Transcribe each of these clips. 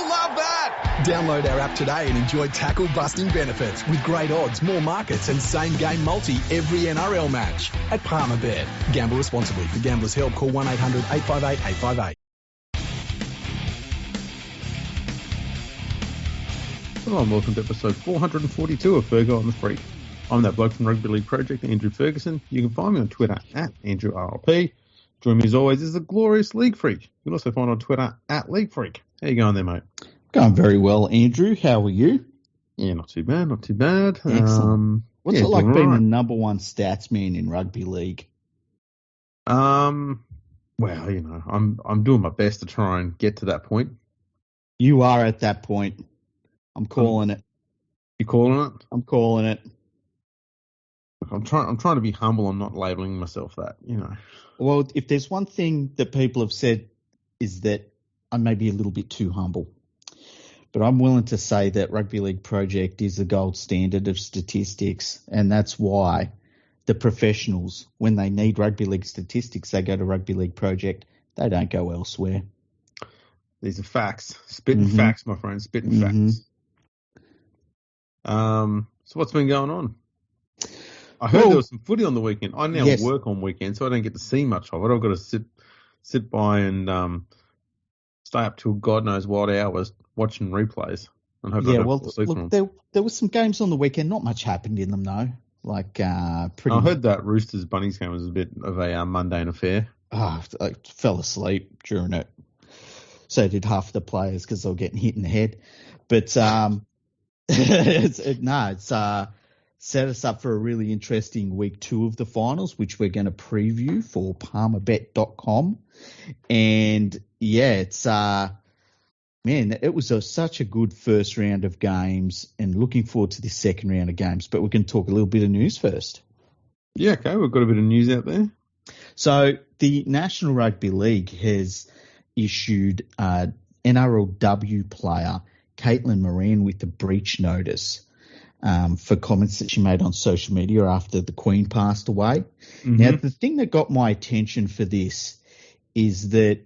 You'll love that. Download our app today and enjoy tackle-busting benefits with great odds, more markets and same-game multi every NRL match at Palmerbet. Gamble responsibly. For Gamblers' Help, call 1-800-858-858. Hello and welcome to episode 442 of Fergo on the Freak. I'm that bloke from Rugby League Project, Andrew Ferguson. You can find me on Twitter at AndrewRLP. Join me as always is the glorious League Freak. You can also find me on Twitter at League Freak. How you going there, mate? Going very well, Andrew. How are you? Yeah, not too bad, not too bad. Excellent. What's it like being right. the number one stats man in rugby league? Well, you know, I'm doing my best to try and get to that point. You are at that point. I'm calling it. You calling it? I'm calling it. I'm trying to be humble. I'm not labelling myself that, you know. Well, if there's one thing that people have said is that I may be a little bit too humble. But I'm willing to say that Rugby League Project is the gold standard of statistics, and that's why the professionals, when they need rugby league statistics, they go to Rugby League Project. They don't go elsewhere. These are facts. Spitting facts, my friend. Spitting facts. So what's been going on? I heard there was some footy on the weekend. I now work on weekends, so I don't get to see much of it. I've got to sit by and stay up till God knows what hours watching replays. And hope there was some games on the weekend. Not much happened in them, though. I heard that Roosters Bunnies game was a bit of a mundane affair. I fell asleep during it. So did half the players because they were getting hit in the head. But it's set us up for a really interesting week 2 of the finals, which we're going to preview for palmerbet.com. And yeah, it's it was such a good first round of games, and looking forward to this second round of games. But we can talk a little bit of news first. Yeah, okay, we've got a bit of news out there. So the National Rugby League has issued NRLW player Caitlin Moran with a breach notice for comments that she made on social media after the Queen passed away. Now, the thing that got my attention for this is that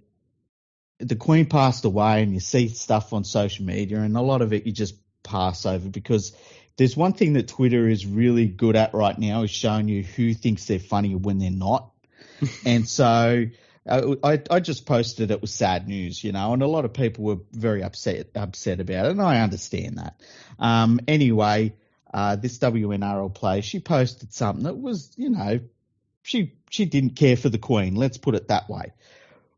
the Queen passed away, and you see stuff on social media, and a lot of it you just pass over, because there's one thing that Twitter is really good at right now is showing you who thinks they're funny when they're not. And so I just posted it was sad news, you know, and a lot of people were very upset about it, and I understand that. Anyway, this WNRL player, she posted something that was, you know, she didn't care for the Queen. Let's put it that way.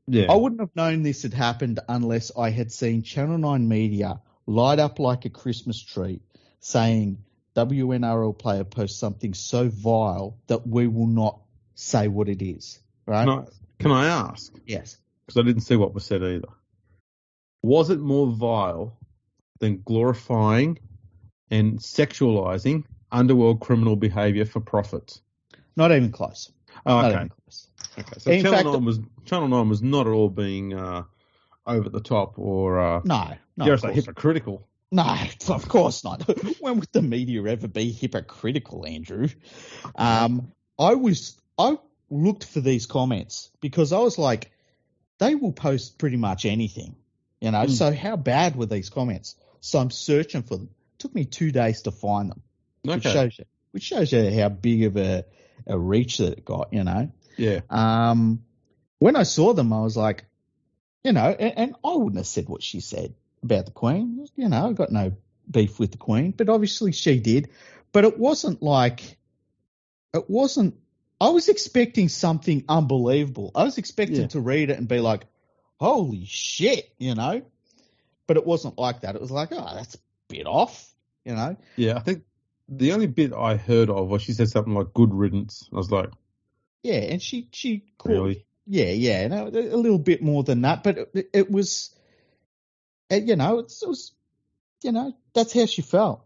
Yeah. I wouldn't have known this had happened unless I had seen Channel 9 Media light up like a Christmas tree saying WNRL player posts something so vile that we will not say what it is. Right? Can I ask? Yes. Because I didn't see what was said either. Was it more vile than glorifying and sexualizing underworld criminal behaviour for profit? Not even close. Oh, okay. Not even close. Okay, so Channel 9 was not at all being over the top or hypocritical. No, of course not. When would the media ever be hypocritical, Andrew? I looked for these comments because I was like, they will post pretty much anything, you know. So how bad were these comments? So I'm searching for them. It took me 2 days to find them, which shows you how big of a reach that it got, you know. Yeah. When I saw them, I was like, you know, and I wouldn't have said what she said about the Queen. You know, I got no beef with the Queen, but obviously she did. But it wasn't. I was expecting something unbelievable. I was expecting to read it and be like, holy shit, you know. But it wasn't like that. It was like, oh, that's a bit off, you know. Yeah, I think the only bit I heard of was she said something like "good riddance." I was like, yeah, and she called, really, yeah, no, a little bit more than that, but it was, you know, it was, you know, that's how she felt,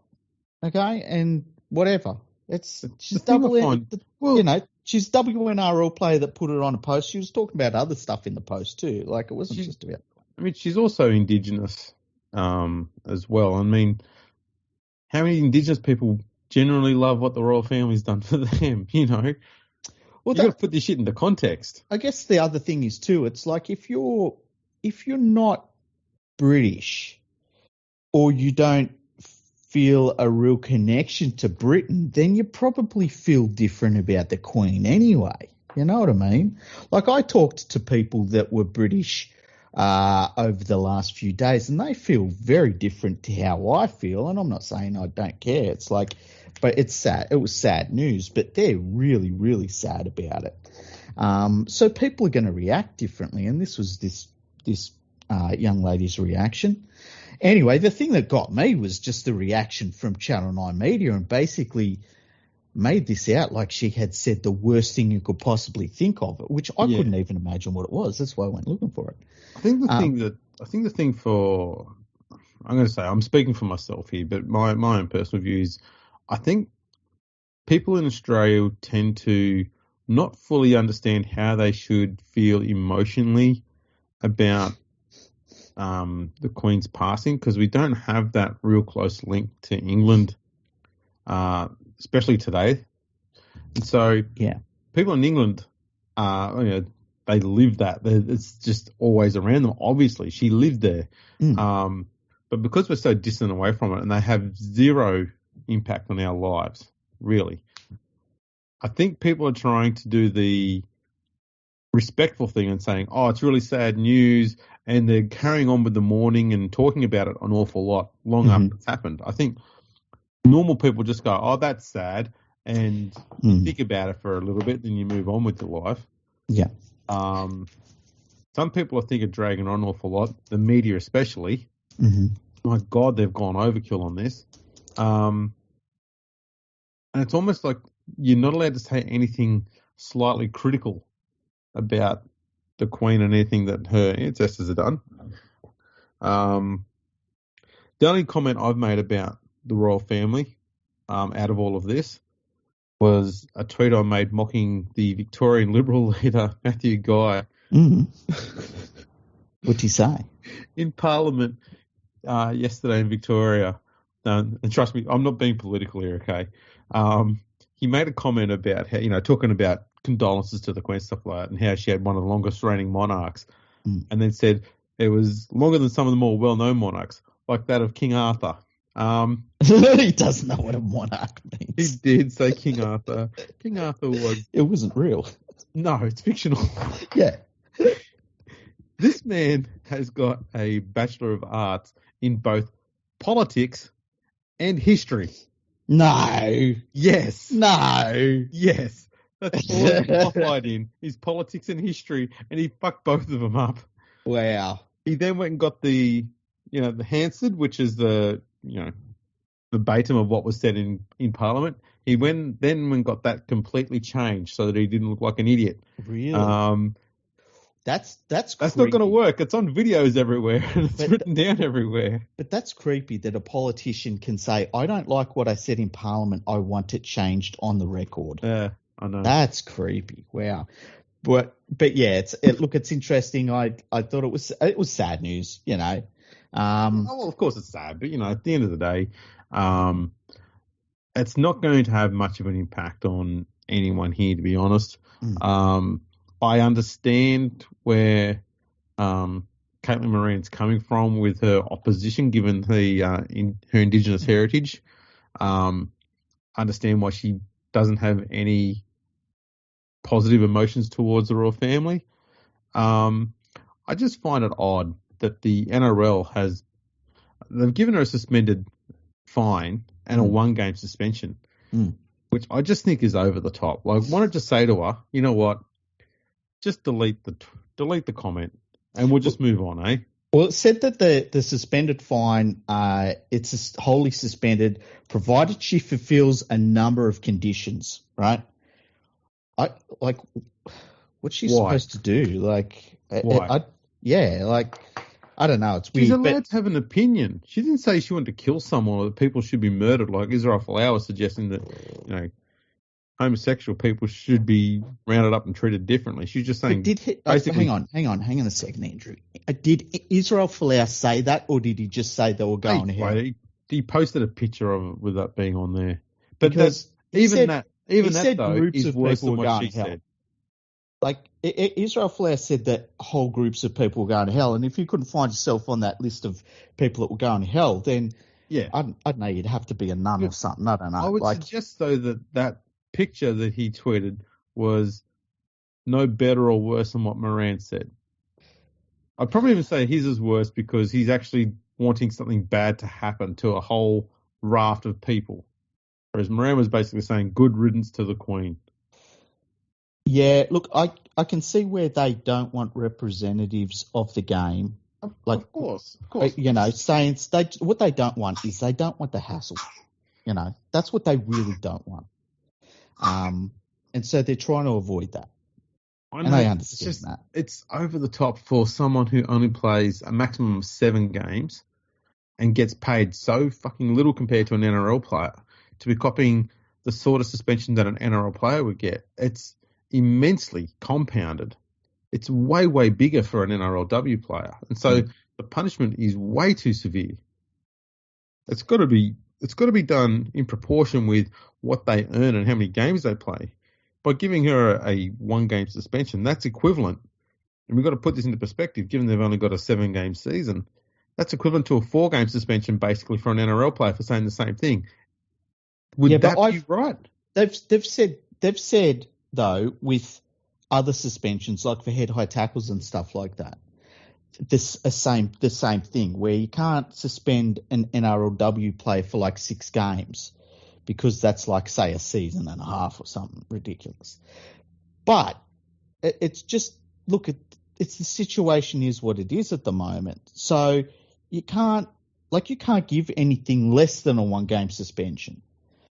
okay, and whatever. She's you know, she's WNRL player that put it on a post. She was talking about other stuff in the post too, like it wasn't just about. I mean, she's also Indigenous, as well. I mean, how many Indigenous people generally love what the royal family's done for them? You know, well, you got to put this shit into context. I guess the other thing is too. It's like if you're not British, or you don't feel a real connection to Britain, then you probably feel different about the Queen anyway. You know what I mean? Like, I talked to people that were British over the last few days, and they feel very different to how I feel. And I'm not saying I don't care. It's like, but it's sad. It was sad news, but they're really, really sad about it. So people are going to react differently, and this was this young lady's reaction. Anyway, the thing that got me was just the reaction from Channel 9 Media, and basically made this out like she had said the worst thing you could possibly think of, which I couldn't even imagine what it was. That's why I went looking for it. I think the thing for, I'm going to say, I'm speaking for myself here, but my own personal view is, I think people in Australia tend to not fully understand how they should feel emotionally about the Queen's passing, because we don't have that real close link to England, especially today. And so people in England, they live that. It's just always around them. Obviously, she lived there. But because we're so distant away from it, and they have zero impact on our lives, really, I think people are trying to do the respectful thing and saying, oh, it's really sad news, and they're carrying on with the mourning and talking about it an awful lot long after it's happened. I think normal people just go, oh, that's sad, and think about it for a little bit, then you move on with your life. Yeah. Some people, I think, are dragging on an awful lot, the media especially. My God, they've gone overkill on this. And it's almost like you're not allowed to say anything slightly critical about the Queen and anything that her ancestors have done. The only comment I've made about the royal family out of all of this was a tweet I made mocking the Victorian Liberal leader, Matthew Guy. What'd he say? In Parliament yesterday in Victoria, and trust me, I'm not being political here, okay? He made a comment about how, talking about condolences to the Queen, stuff like that, and how she had one of the longest reigning monarchs, and then said it was longer than some of the more well-known monarchs, like that of King Arthur. He doesn't know what a monarch means. He did say King Arthur. King Arthur was... It wasn't real. No, it's fictional. Yeah. This man has got a Bachelor of Arts in both politics and history. No. Yes. No. Yes. That's all he's qualified in, is politics and history, and he fucked both of them up. Wow. He then went and got the Hansard, which is the verbatim of what was said in Parliament. He went and got that completely changed so that he didn't look like an idiot. Really? That's not going to work. It's on videos everywhere and it's written down everywhere. But that's creepy that a politician can say, I don't like what I said in Parliament. I want it changed on the record. Yeah, I know. That's creepy. Wow. But yeah, it's interesting. I thought it was sad news, Well, of course it's sad, but at the end of the day, it's not going to have much of an impact on anyone here, to be honest. I understand where Caitlin Moran's coming from with her opposition, given her Indigenous heritage. I understand why she doesn't have any positive emotions towards the royal family. I just find it odd that the NRL they've given her a suspended fine and a one-game suspension, which I just think is over the top. Like, why not just say to her, you know what? Just delete the comment, and we'll just move on, eh? Well, it said that the suspended fine, it's wholly suspended, provided she fulfills a number of conditions, right? What's she supposed to do? Like, why? I don't know. It's weird. She's allowed to have an opinion. She didn't say she wanted to kill someone or that people should be murdered, like Israel Folau was suggesting that, homosexual people should be rounded up and treated differently. She's just saying. Hang on a second, Andrew. Did Israel Folau say that, or did he just say they were going ahead? He posted a picture of it with that being on there. But because that is worse than what she said. said. Like, Israel Folau said that whole groups of people were going to hell, and if you couldn't find yourself on that list of people that were going to hell, then Yeah. I don't know, you'd have to be a nun or something. I don't know. I would suggest, though, that picture that he tweeted was no better or worse than what Moran said. I'd probably even say his is worse because he's actually wanting something bad to happen to a whole raft of people. Whereas Moran was basically saying good riddance to the Queen. Yeah, look, I can see where they don't want representatives of the game. Of course. You know, saying what they don't want is they don't want the hassle. You know, that's what they really don't want. And so they're trying to avoid that. And I understand that. It's over the top for someone who only plays a maximum of 7 games and gets paid so fucking little compared to an NRL player to be copying the sort of suspension that an NRL player would get. It's immensely compounded. It's way, way bigger for an NRLW player. And so the punishment is way too severe. It's got to be done in proportion with what they earn and how many games they play. By giving her a 1-game suspension, that's equivalent. And we've got to put this into perspective, given they've only got a 7-game season. That's equivalent to a 4-game suspension, basically, for an NRL player for saying the same thing. Would that be right? They've said though, with other suspensions, like for head high tackles and stuff like that, the same thing, where you can't suspend an NRLW player for like 6 games because that's like, say, a season and a half or something ridiculous. But it's just, it's the situation is what it is at the moment. So you can't give anything less than a 1-game suspension.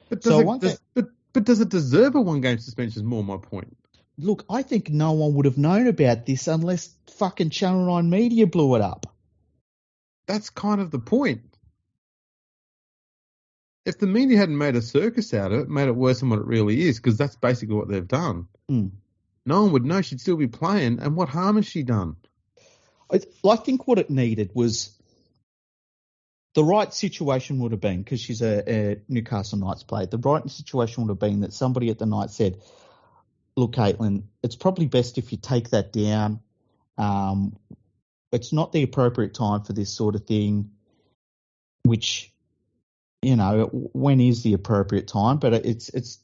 But does it deserve a 1-game suspension is more my point. Look, I think no one would have known about this unless fucking Channel 9 Media blew it up. That's kind of the point. If the media hadn't made a circus out of it, made it worse than what it really is, because that's basically what they've done, no one would know she'd still be playing, and what harm has she done? I think what it needed was the right situation would have been, because she's a Newcastle Knights player, the right situation would have been that somebody at the Knights said, look, Caitlin, it's probably best if you take that down. It's not the appropriate time for this sort of thing, which, you know, when is the appropriate time? But it's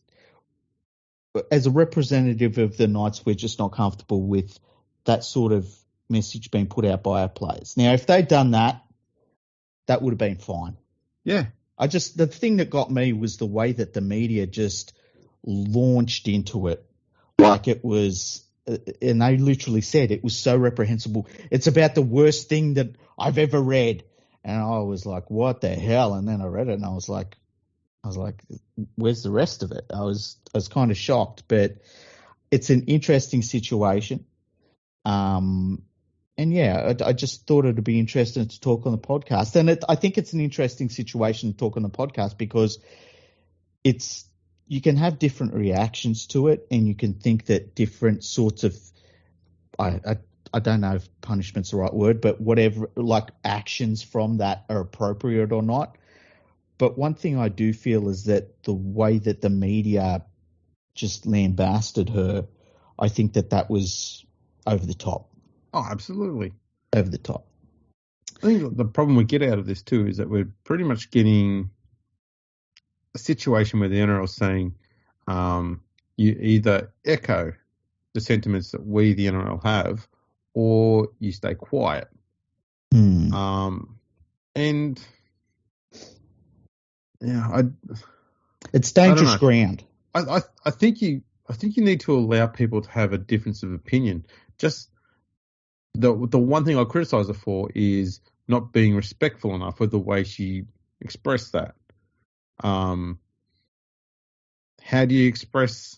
as a representative of the Knights, we're just not comfortable with that sort of message being put out by our players. Now, if they'd done that, that would have been fine. Yeah. The thing that got me was the way that the media just launched into it. Like it was, and they literally said it was so reprehensible. It's about the worst thing that I've ever read. And I was like, what the hell? And then I read it and I was like, where's the rest of it? I was kind of shocked, but it's an interesting situation. And yeah, I just thought it would be interesting to talk on the podcast. And I think it's an interesting situation to talk on the podcast because you can have different reactions to it, and you can think that different sorts of, I don't know if punishment's the right word, but whatever, like actions from that are appropriate or not. But one thing I do feel is that the way that the media just lambasted her, I think that was over the top. Oh, absolutely. Over the top. I think the problem we get out of this too is that we're pretty much getting a situation where the NRL is saying you either echo the sentiments that we, the NRL, have, or you stay quiet. And yeah, it's dangerous ground. I think you need to allow people to have a difference of opinion. Just the one thing I criticise her for is not being respectful enough with the way she expressed that. How do you express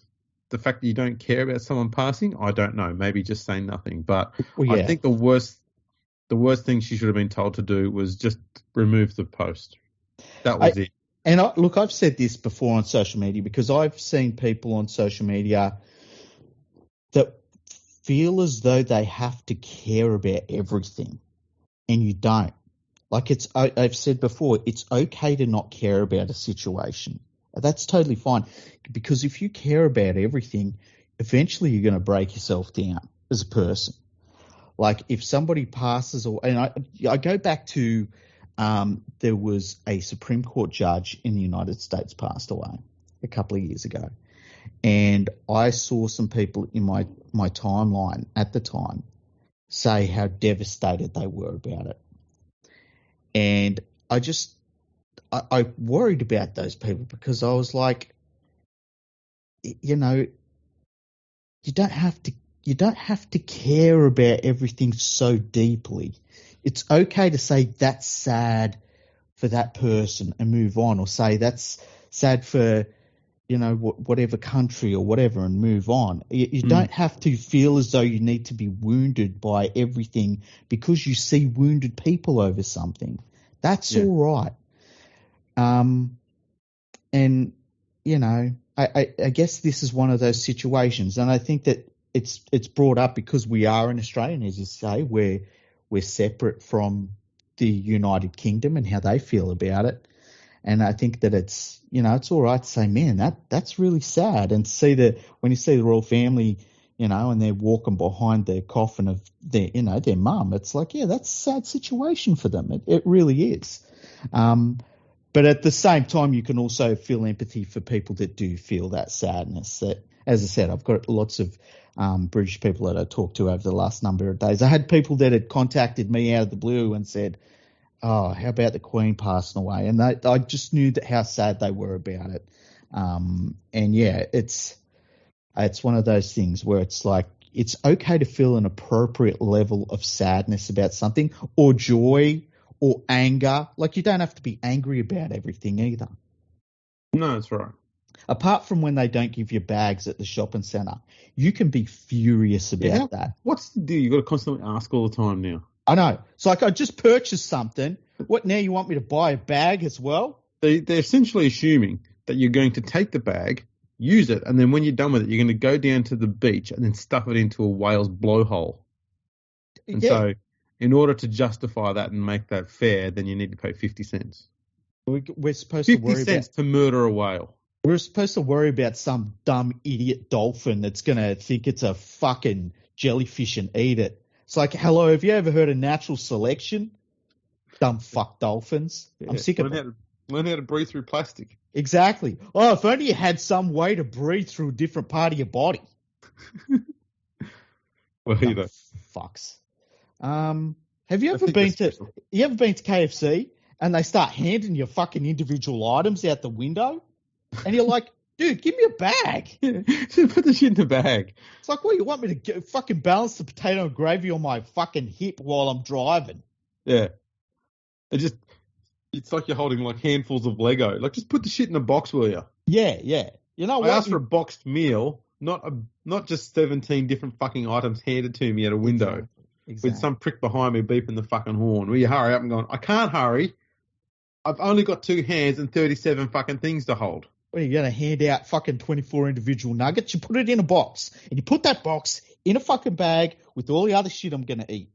the fact that you don't care about someone passing? I don't know. Maybe just say nothing. But I think the worst thing she should have been told to do was just remove the post. That was it. And I've said this before on social media because I've seen people on social media that feel as though they have to care about everything, and you don't. Like I've said before, it's okay to not care about a situation. That's totally fine, because if you care about everything, eventually you're going to break yourself down. as a person. Like if somebody passes away, and I go back to there was a Supreme Court judge in the United States passed away a couple of years ago. And I saw some people in my timeline at the time say how devastated they were about it. And I worried about those people because I was like, you know, you don't have to care about everything so deeply. It's okay to say that's sad for that person and move on, or say that's sad for, you know, whatever country or whatever, and move on. You don't have to feel as though you need to be wounded by everything because you see wounded people over something. That's all right. And, you know, I guess this is one of those situations, and I think that it's brought up because we are in Australia, and as you say, we're separate from the United Kingdom and how they feel about it. And I think that it's, you know, it's all right to say, man, that's really sad. And when you see the royal family, you know, and they're walking behind the coffin of their mum, it's like, yeah, that's a sad situation for them. It really is. But at the same time, you can also feel empathy for people that do feel that sadness. That, as I said, I've got lots of British people that I talked to over the last number of days. I had people that had contacted me out of the blue and said, oh, how about the Queen passing away? And I just knew how sad they were about it. And yeah, it's one of those things where it's like, it's okay to feel an appropriate level of sadness about something, or joy, or anger. Like, you don't have to be angry about everything either. No, that's right. Apart from when they don't give you bags at the shopping centre, you can be furious about that. What's the deal? You've got to constantly ask all the time now. I know. It's like, I just purchased something. What, now you want me to buy a bag as well? They're essentially assuming that you're going to take the bag, use it, and then when you're done with it, you're going to go down to the beach and then stuff it into a whale's blowhole. And so in order to justify that and make that fair, then you need to pay 50 cents. We're supposed to worry 50 cents to murder a whale. We're supposed to worry about some dumb idiot dolphin that's going to think it's a fucking jellyfish and eat it. It's like, hello, have you ever heard of natural selection? Dumb fuck dolphins. Yeah, I'm sick of it. Learn how to breathe through plastic. Exactly. Oh, if only you had some way to breathe through a different part of your body. Well, either. Fucks. Have you ever been to KFC and they start handing you fucking individual items out the window? And you're like, dude, give me a bag. Yeah, put the shit in the bag. It's like, what, you want me to fucking balance the potato and gravy on my fucking hip while I'm driving? Yeah. It's like you're holding like handfuls of Lego. Like, just put the shit in a box, will you? Yeah, yeah. You know what? I asked for a boxed meal, not just 17 different fucking items handed to me at a window. Exactly. With some prick behind me beeping the fucking horn. Will you hurry up? And going, I can't hurry. I've only got 2 hands and 37 fucking things to hold. What, are you going to hand out fucking 24 individual nuggets? You put it in a box, and you put that box in a fucking bag with all the other shit I'm going to eat.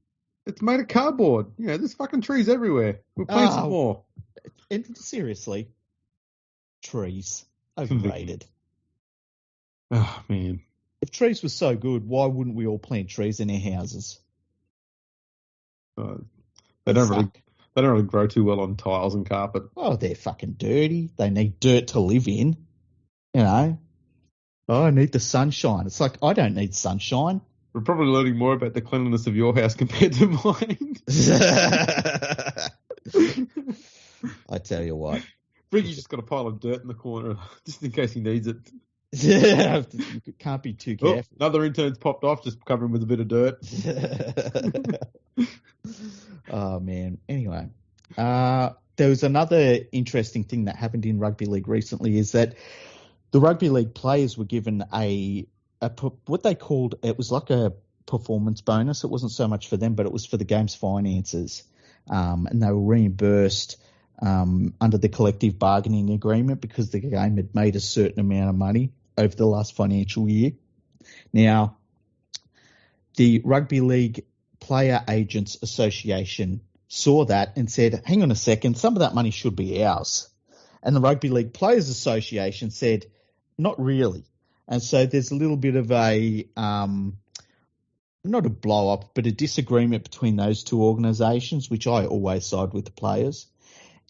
It's made of cardboard. You know, there's fucking trees everywhere. We'll plant some more. And seriously, trees. Overrated. Oh, man. If trees were so good, why wouldn't we all plant trees in our houses? They don't really grow too well on tiles and carpet. Oh, they're fucking dirty. They need dirt to live in. You know? Oh, I need the sunshine. It's like, I don't need sunshine. We're probably learning more about the cleanliness of your house compared to mine. I tell you what. Briggy's just got a pile of dirt in the corner just in case he needs it. Yeah, you can't be too careful. Oh, another intern's popped off, just covering with a bit of dirt. Oh, man. Anyway, there was another interesting thing that happened in rugby league recently, is that the rugby league players were given what they called, it was like a performance bonus. It wasn't so much for them, but it was for the game's finances. And they were reimbursed under the collective bargaining agreement because the game had made a certain amount of money over the last financial year. Now, the Rugby League Player Agents Association saw that and said, hang on a second, some of that money should be ours. And the Rugby League Players Association said, not really. And so there's a little bit of a not a blow up, but a disagreement between those two organisations, which I always side with the players.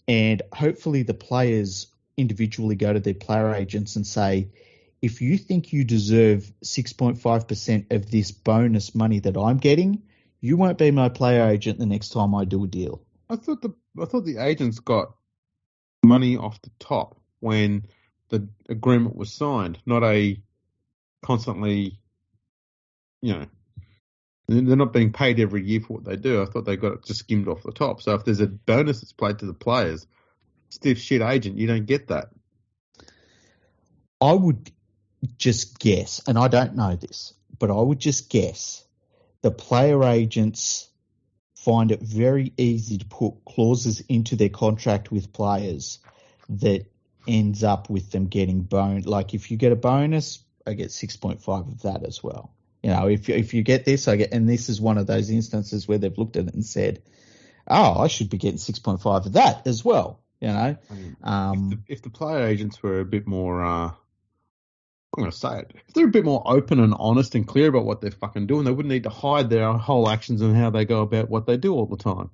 And hopefully the players individually go to their player agents and say, if you think you deserve 6.5% of this bonus money that I'm getting, you won't be my player agent the next time I do a deal. I thought the agents got money off the top when the agreement was signed, not a constantly, they're not being paid every year for what they do. I thought they got it just skimmed off the top. So if there's a bonus that's paid to the players, stiff shit agent, you don't get that. I would just guess, and I don't know this, but I would just guess the player agents find it very easy to put clauses into their contract with players that ends up with them getting boned. Like if you get a bonus, I get 6.5 of that as well. If you get this, I get, and this is one of those instances where they've looked at it and said, oh, I should be getting 6.5 of that as well. If the player agents were a bit more, I'm going to say it, if they're a bit more open and honest and clear about what they're fucking doing, they wouldn't need to hide their whole actions and how they go about what they do all the time.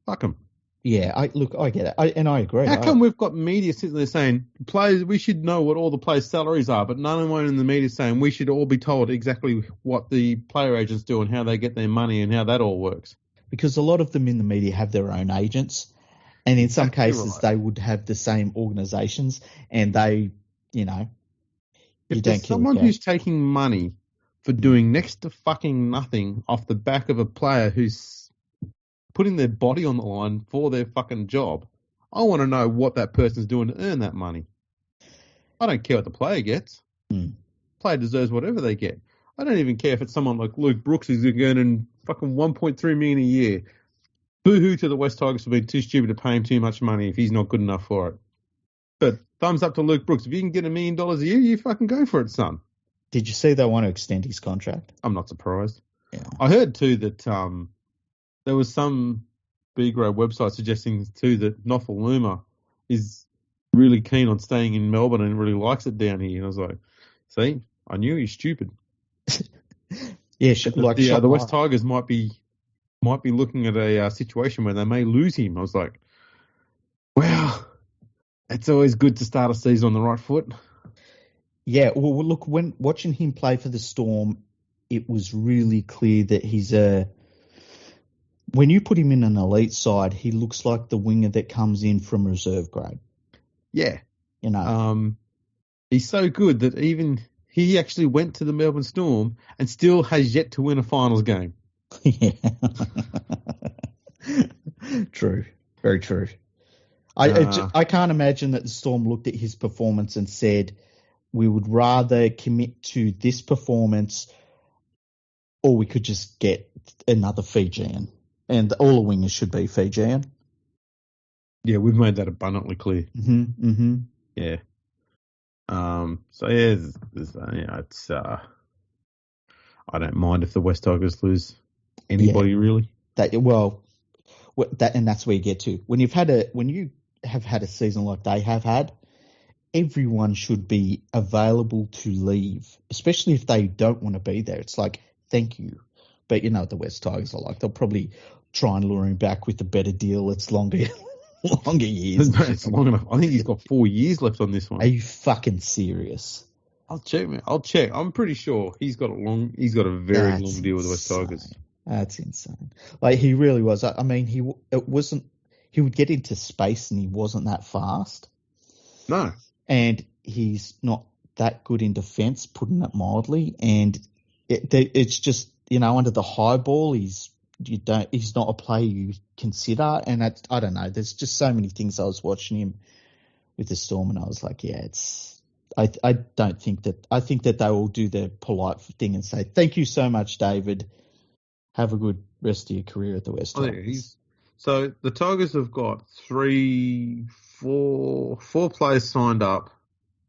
Fuck them. Yeah, I get it, and I agree. How come we've got media sitting there saying players? We should know what all the players' salaries are, but none of them in the media saying we should all be told exactly what the player agents do and how they get their money and how that all works. Because a lot of them in the media have their own agents, and in some cases right. they would have the same organisations, and they, if there's someone who's taking money for doing next to fucking nothing off the back of a player who's putting their body on the line for their fucking job, I want to know what that person's doing to earn that money. I don't care what the player gets. Player deserves whatever they get. I don't even care if it's someone like Luke Brooks who's earning fucking $1.3 million a year. Boo-hoo to the West Tigers for being too stupid to pay him too much money if he's not good enough for it. But thumbs up to Luke Brooks. If you can get $1 million a year, you fucking go for it, son. Did you see they want to extend his contract? I'm not surprised. Yeah. I heard too that there was some B-grade website suggesting too that Nofaluma is really keen on staying in Melbourne and really likes it down here. And I was like, see, I knew he's stupid. Yeah, the West Tigers might be looking at a situation where they may lose him. I was like, well, it's always good to start a season on the right foot. Yeah, well, look, when watching him play for the Storm, it was really clear that he's when you put him in an elite side, he looks like the winger that comes in from reserve grade. Yeah. He's so good that even he actually went to the Melbourne Storm and still has yet to win a finals game. Yeah. True. Very true. I can't imagine that the Storm looked at his performance and said, we would rather commit to this performance or we could just get another Fijian. And all the wingers should be Fijian. Yeah, we've made that abundantly clear. Yeah. So yeah, it's I don't mind if the West Tigers lose anybody really. And that's where you get to when you have had a season like they have had. Everyone should be available to leave, especially if they don't want to be there. It's like, thank you. But you know what the West Tigers are like. They'll probably try and lure him back with a better deal. It's longer years. It's long enough. I think he's got 4 years left on this one. Are you fucking serious? I'll check, man. I'm pretty sure he's got a very long deal with the West Tigers. That's insane. Like, he really was. I mean, he would get into space and he wasn't that fast. No. And he's not that good in defence, putting it mildly. And it's just, under the high ball, he's not a player you consider. And I don't know. There's just so many things I was watching him with the Storm, and I was like, yeah, I think that they will do the polite thing and say, thank you so much, David. Have a good rest of your career at the West Tigers. So the Tigers have got four players signed up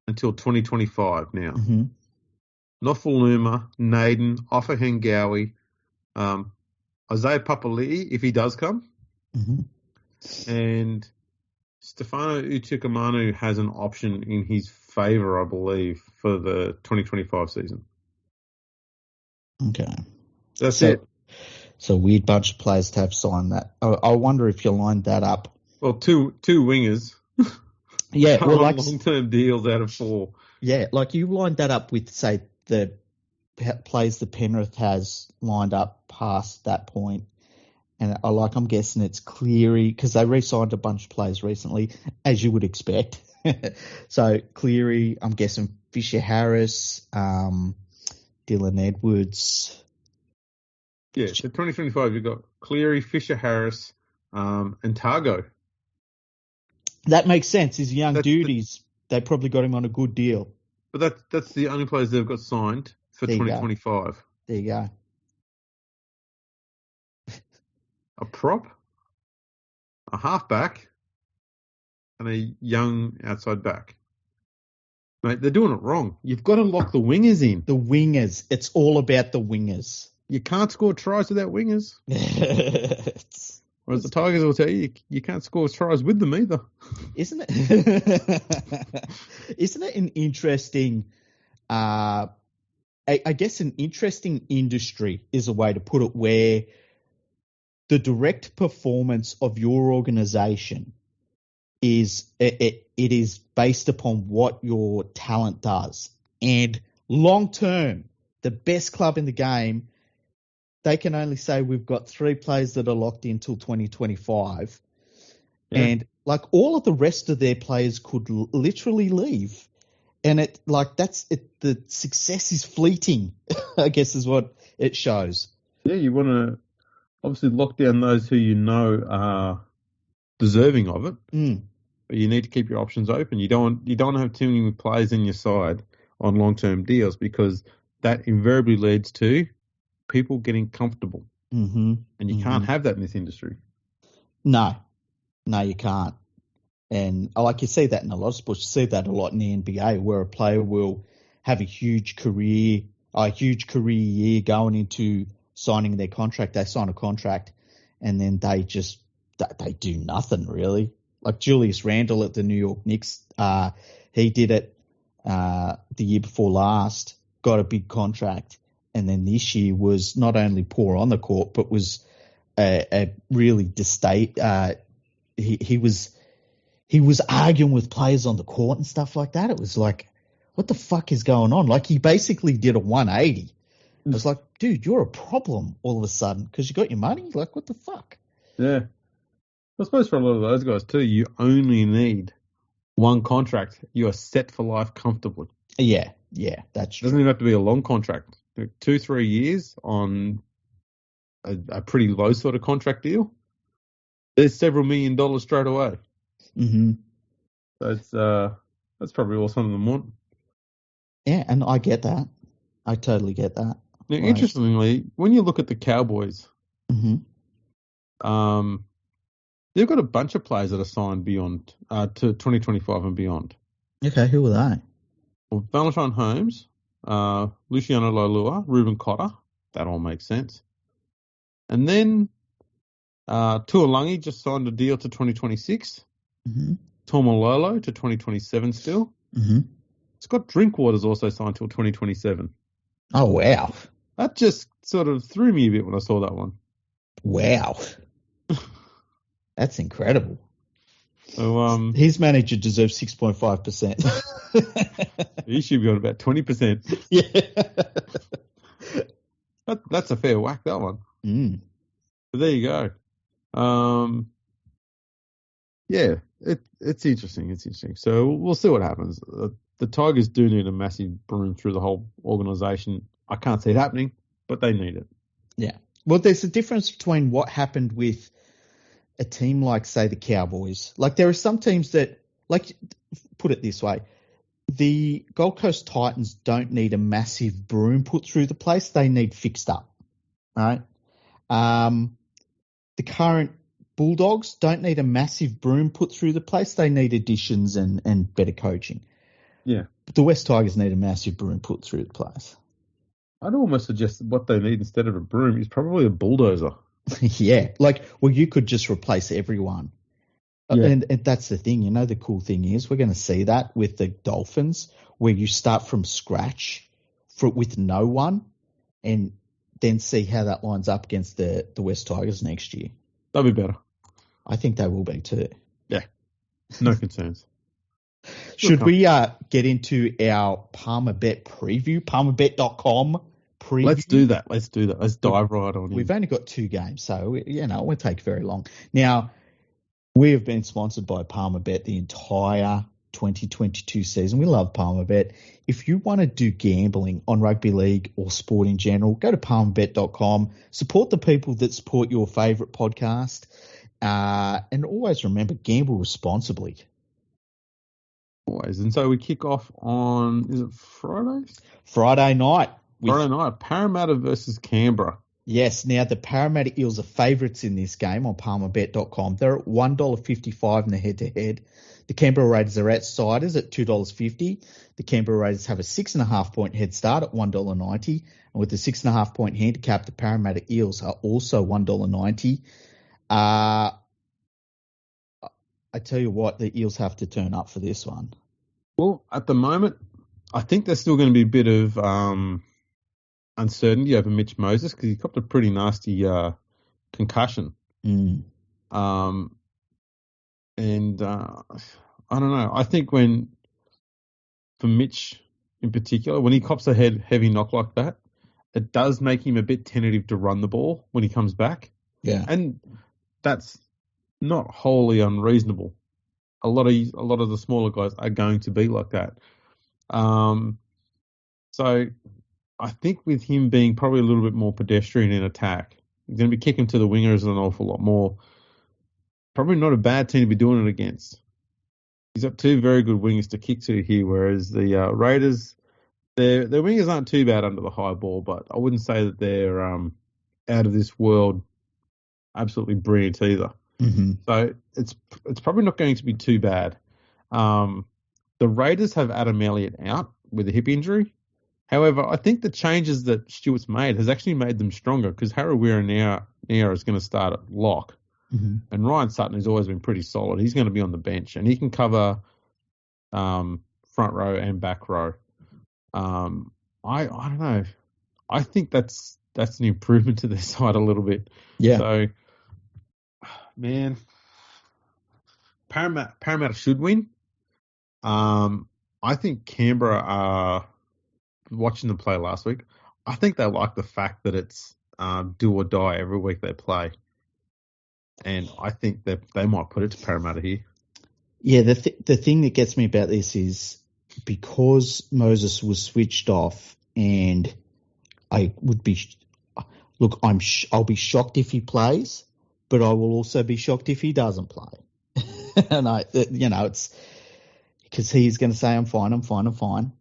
until 2025 now. Mm-hmm. Nofaluma, Naden, Offa Hengawi, Isaiah Papali'i, if he does come, and Stefano Utoikamanu has an option in his favour, I believe, for the 2025 season. Okay. That's it. So a weird bunch of players to have signed that. I wonder if you lined that up. Well, two wingers. Yeah, well, like long-term deals out of 4. Yeah, like you lined that up with, say, the players that Penrith has lined up past that point. And I'm guessing it's Cleary, because they re-signed a bunch of players recently, as you would expect. So Cleary, I'm guessing Fisher Harris, Dylan Edwards. Yeah, so 2025, you've got Cleary, Fisher Harris, and Targo. That makes sense. He's a young dude. They probably got him on a good deal. But that's the only players they've got signed for 2025. There you go. A prop, a halfback, and a young outside back. Mate, they're doing it wrong. You've got to lock the wingers in. The wingers. It's all about the wingers. You can't score tries without wingers. Whereas the Tigers will tell you, you can't score tries with them either. Isn't it? Isn't it an interesting, I guess an interesting industry is a way to put it, where the direct performance of your organization is, it is based upon what your talent does. And long term, the best club in the game, they can only say we've got 3 players that are locked in till 2025. Yeah. And like all of the rest of their players could literally leave. And the success is fleeting, I guess is what it shows. Yeah, you want to obviously lock down those who you know are deserving of it. But you need to keep your options open. You don't have too many players in your side on long-term deals, because that invariably leads to people getting comfortable. Mm-hmm. And you can't have that in this industry. No, you can't. And like you see that in a lot of sports. You see that a lot in the NBA, where a player will have a huge career year going into signing their contract. They sign a contract and then they do nothing really. Like Julius Randle at the New York Knicks, he did it the year before last, got a big contract. And then this year was not only poor on the court, but was a really he was arguing with players on the court and stuff like that. It was like, what the fuck is going on? Like, he basically did a 180. I was like, dude, you're a problem all of a sudden because you got your money. Like, what the fuck? Yeah. I suppose for a lot of those guys too, you only need one contract. You are set for life comfortably. Yeah, that's true. It doesn't even have to be a long contract. 2-3 years on a pretty low sort of contract deal. There's several $1 million straight away. Mm-hmm. So that's probably all some of them want. Yeah, and I get that. I totally get that. Now, interestingly, when you look at the Cowboys, they've got a bunch of players that are signed beyond to 2025 and beyond. Okay, who are they? Well, Valentine Holmes, Luciano Leilua, Ruben Cotter. That all makes sense. And then Tuolangi just signed a deal to 2026. Mm-hmm. Tomalolo to 2027 still. Mm-hmm. Scott Drinkwater's also signed till 2027. Oh, wow. That just sort of threw me a bit when I saw that one. Wow. That's incredible. So, his manager deserves 6.5%. He should be on about 20%. Yeah. That's a fair whack, that one. Mm. But there you go. Yeah, it's interesting. It's interesting. So we'll see what happens. The Tigers do need a massive broom through the whole organisation. I can't see it happening, but they need it. Yeah. Well, there's a difference between what happened with a team like, say, the Cowboys. Like, there are some teams that, like, put it this way, the Gold Coast Titans don't need a massive broom put through the place. They need fixed up, right? The current Bulldogs don't need a massive broom put through the place. They need additions and better coaching. Yeah. But the West Tigers need a massive broom put through the place. I'd almost suggest what they need instead of a broom is probably a bulldozer. Yeah. Like, well, you could just replace everyone. Yeah. And that's the thing. You know, the cool thing is we're going to see that with the Dolphins, where you start from scratch with no one, and then see how that lines up against the West Tigers next year. They'll be better. I think they will be too. Yeah, no concerns. Should we get into our Palmer Bet preview? PalmerBet.com preview. Let's do that. Let's dive right on in. We've only got 2 games, so it won't take very long. Now, we have been sponsored by Palmer Bet the entire 2022 season. We love Palmer Bet. If you want to do gambling on rugby league or sport in general, go to palmerbet.com. Support the people that support your favourite podcast. And always remember, gamble responsibly. Always. And so we kick off on, is it Friday? Friday night. Parramatta versus Canberra. Yes. Now, the Parramatta Eels are favourites in this game on palmerbet.com. They're at $1.55 in the head-to-head. The Canberra Raiders are outsiders at $2.50. The Canberra Raiders have a 6.5-point head start at $1.90. And with the 6.5-point handicap, the Parramatta Eels are also $1.90. I tell you what, the Eels have to turn up for this one. Well, at the moment, I think there's still going to be a bit of uncertainty over Mitch Moses because he copped a pretty nasty concussion. Mm. And I don't know. I think for Mitch in particular, when he cops a heavy knock like that, it does make him a bit tentative to run the ball when he comes back. Yeah. And that's not wholly unreasonable. A lot of the smaller guys are going to be like that. So I think with him being probably a little bit more pedestrian in attack, he's going to be kicking to the wingers an awful lot more. Probably not a bad team to be doing it against. He's got 2 very good wingers to kick to here, whereas the Raiders, their wingers aren't too bad under the high ball, but I wouldn't say that they're out of this world, absolutely brilliant either. Mm-hmm. So it's probably not going to be too bad. The Raiders have Adam Elliott out with a hip injury. However, I think the changes that Stewart's made has actually made them stronger because Harawira now is going to start at lock. Mm-hmm. And Ryan Sutton has always been pretty solid. He's going to be on the bench and he can cover front row and back row. I don't know. I think that's an improvement to their side a little bit. Yeah. So, man, Parramatta should win. I think Canberra are watching them play last week. I think they like the fact that it's do or die every week they play. And I think that they might put it to Parramatta here. Yeah, the thing that gets me about this is because Moses was switched off, and I would be I'll be shocked if he plays, but I will also be shocked if he doesn't play. And it's because he's going to say I'm fine.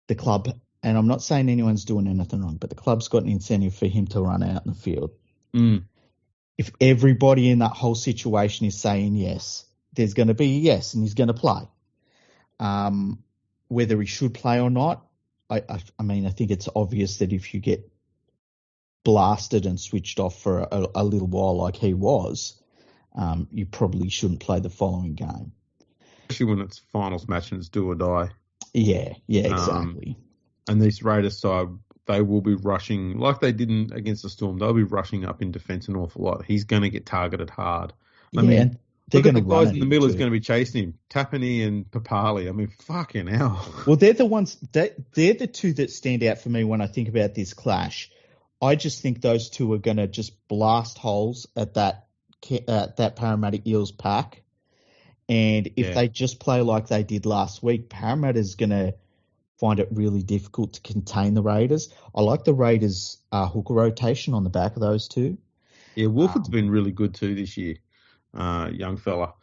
The club, and I'm not saying anyone's doing anything wrong, but the club's got an incentive for him to run out in the field. Mm. If everybody in that whole situation is saying yes, there's going to be a yes, and he's going to play. Whether he should play or not, I mean, I think it's obvious that if you get blasted and switched off for a little while like he was, you probably shouldn't play the following game. Especially when it's finals match and it's do or die. Yeah, exactly. And this Raiders side, they will be rushing, like they didn't against the Storm, they'll be rushing up in defence an awful lot. He's going to get targeted hard. I mean, they're look at the going guys in the middle who's going to be chasing him. Tapani and Papali. I mean, fucking hell. Well, they're the ones, they're the 2 that stand out for me when I think about this clash. I just think those 2 are going to just blast holes at that Parramatta Eels pack. And if they just play like they did last week, Parramatta's going to find it really difficult to contain the Raiders. I like the Raiders' hooker rotation on the back of those 2. Yeah, Wolford's been really good too this year, young fella.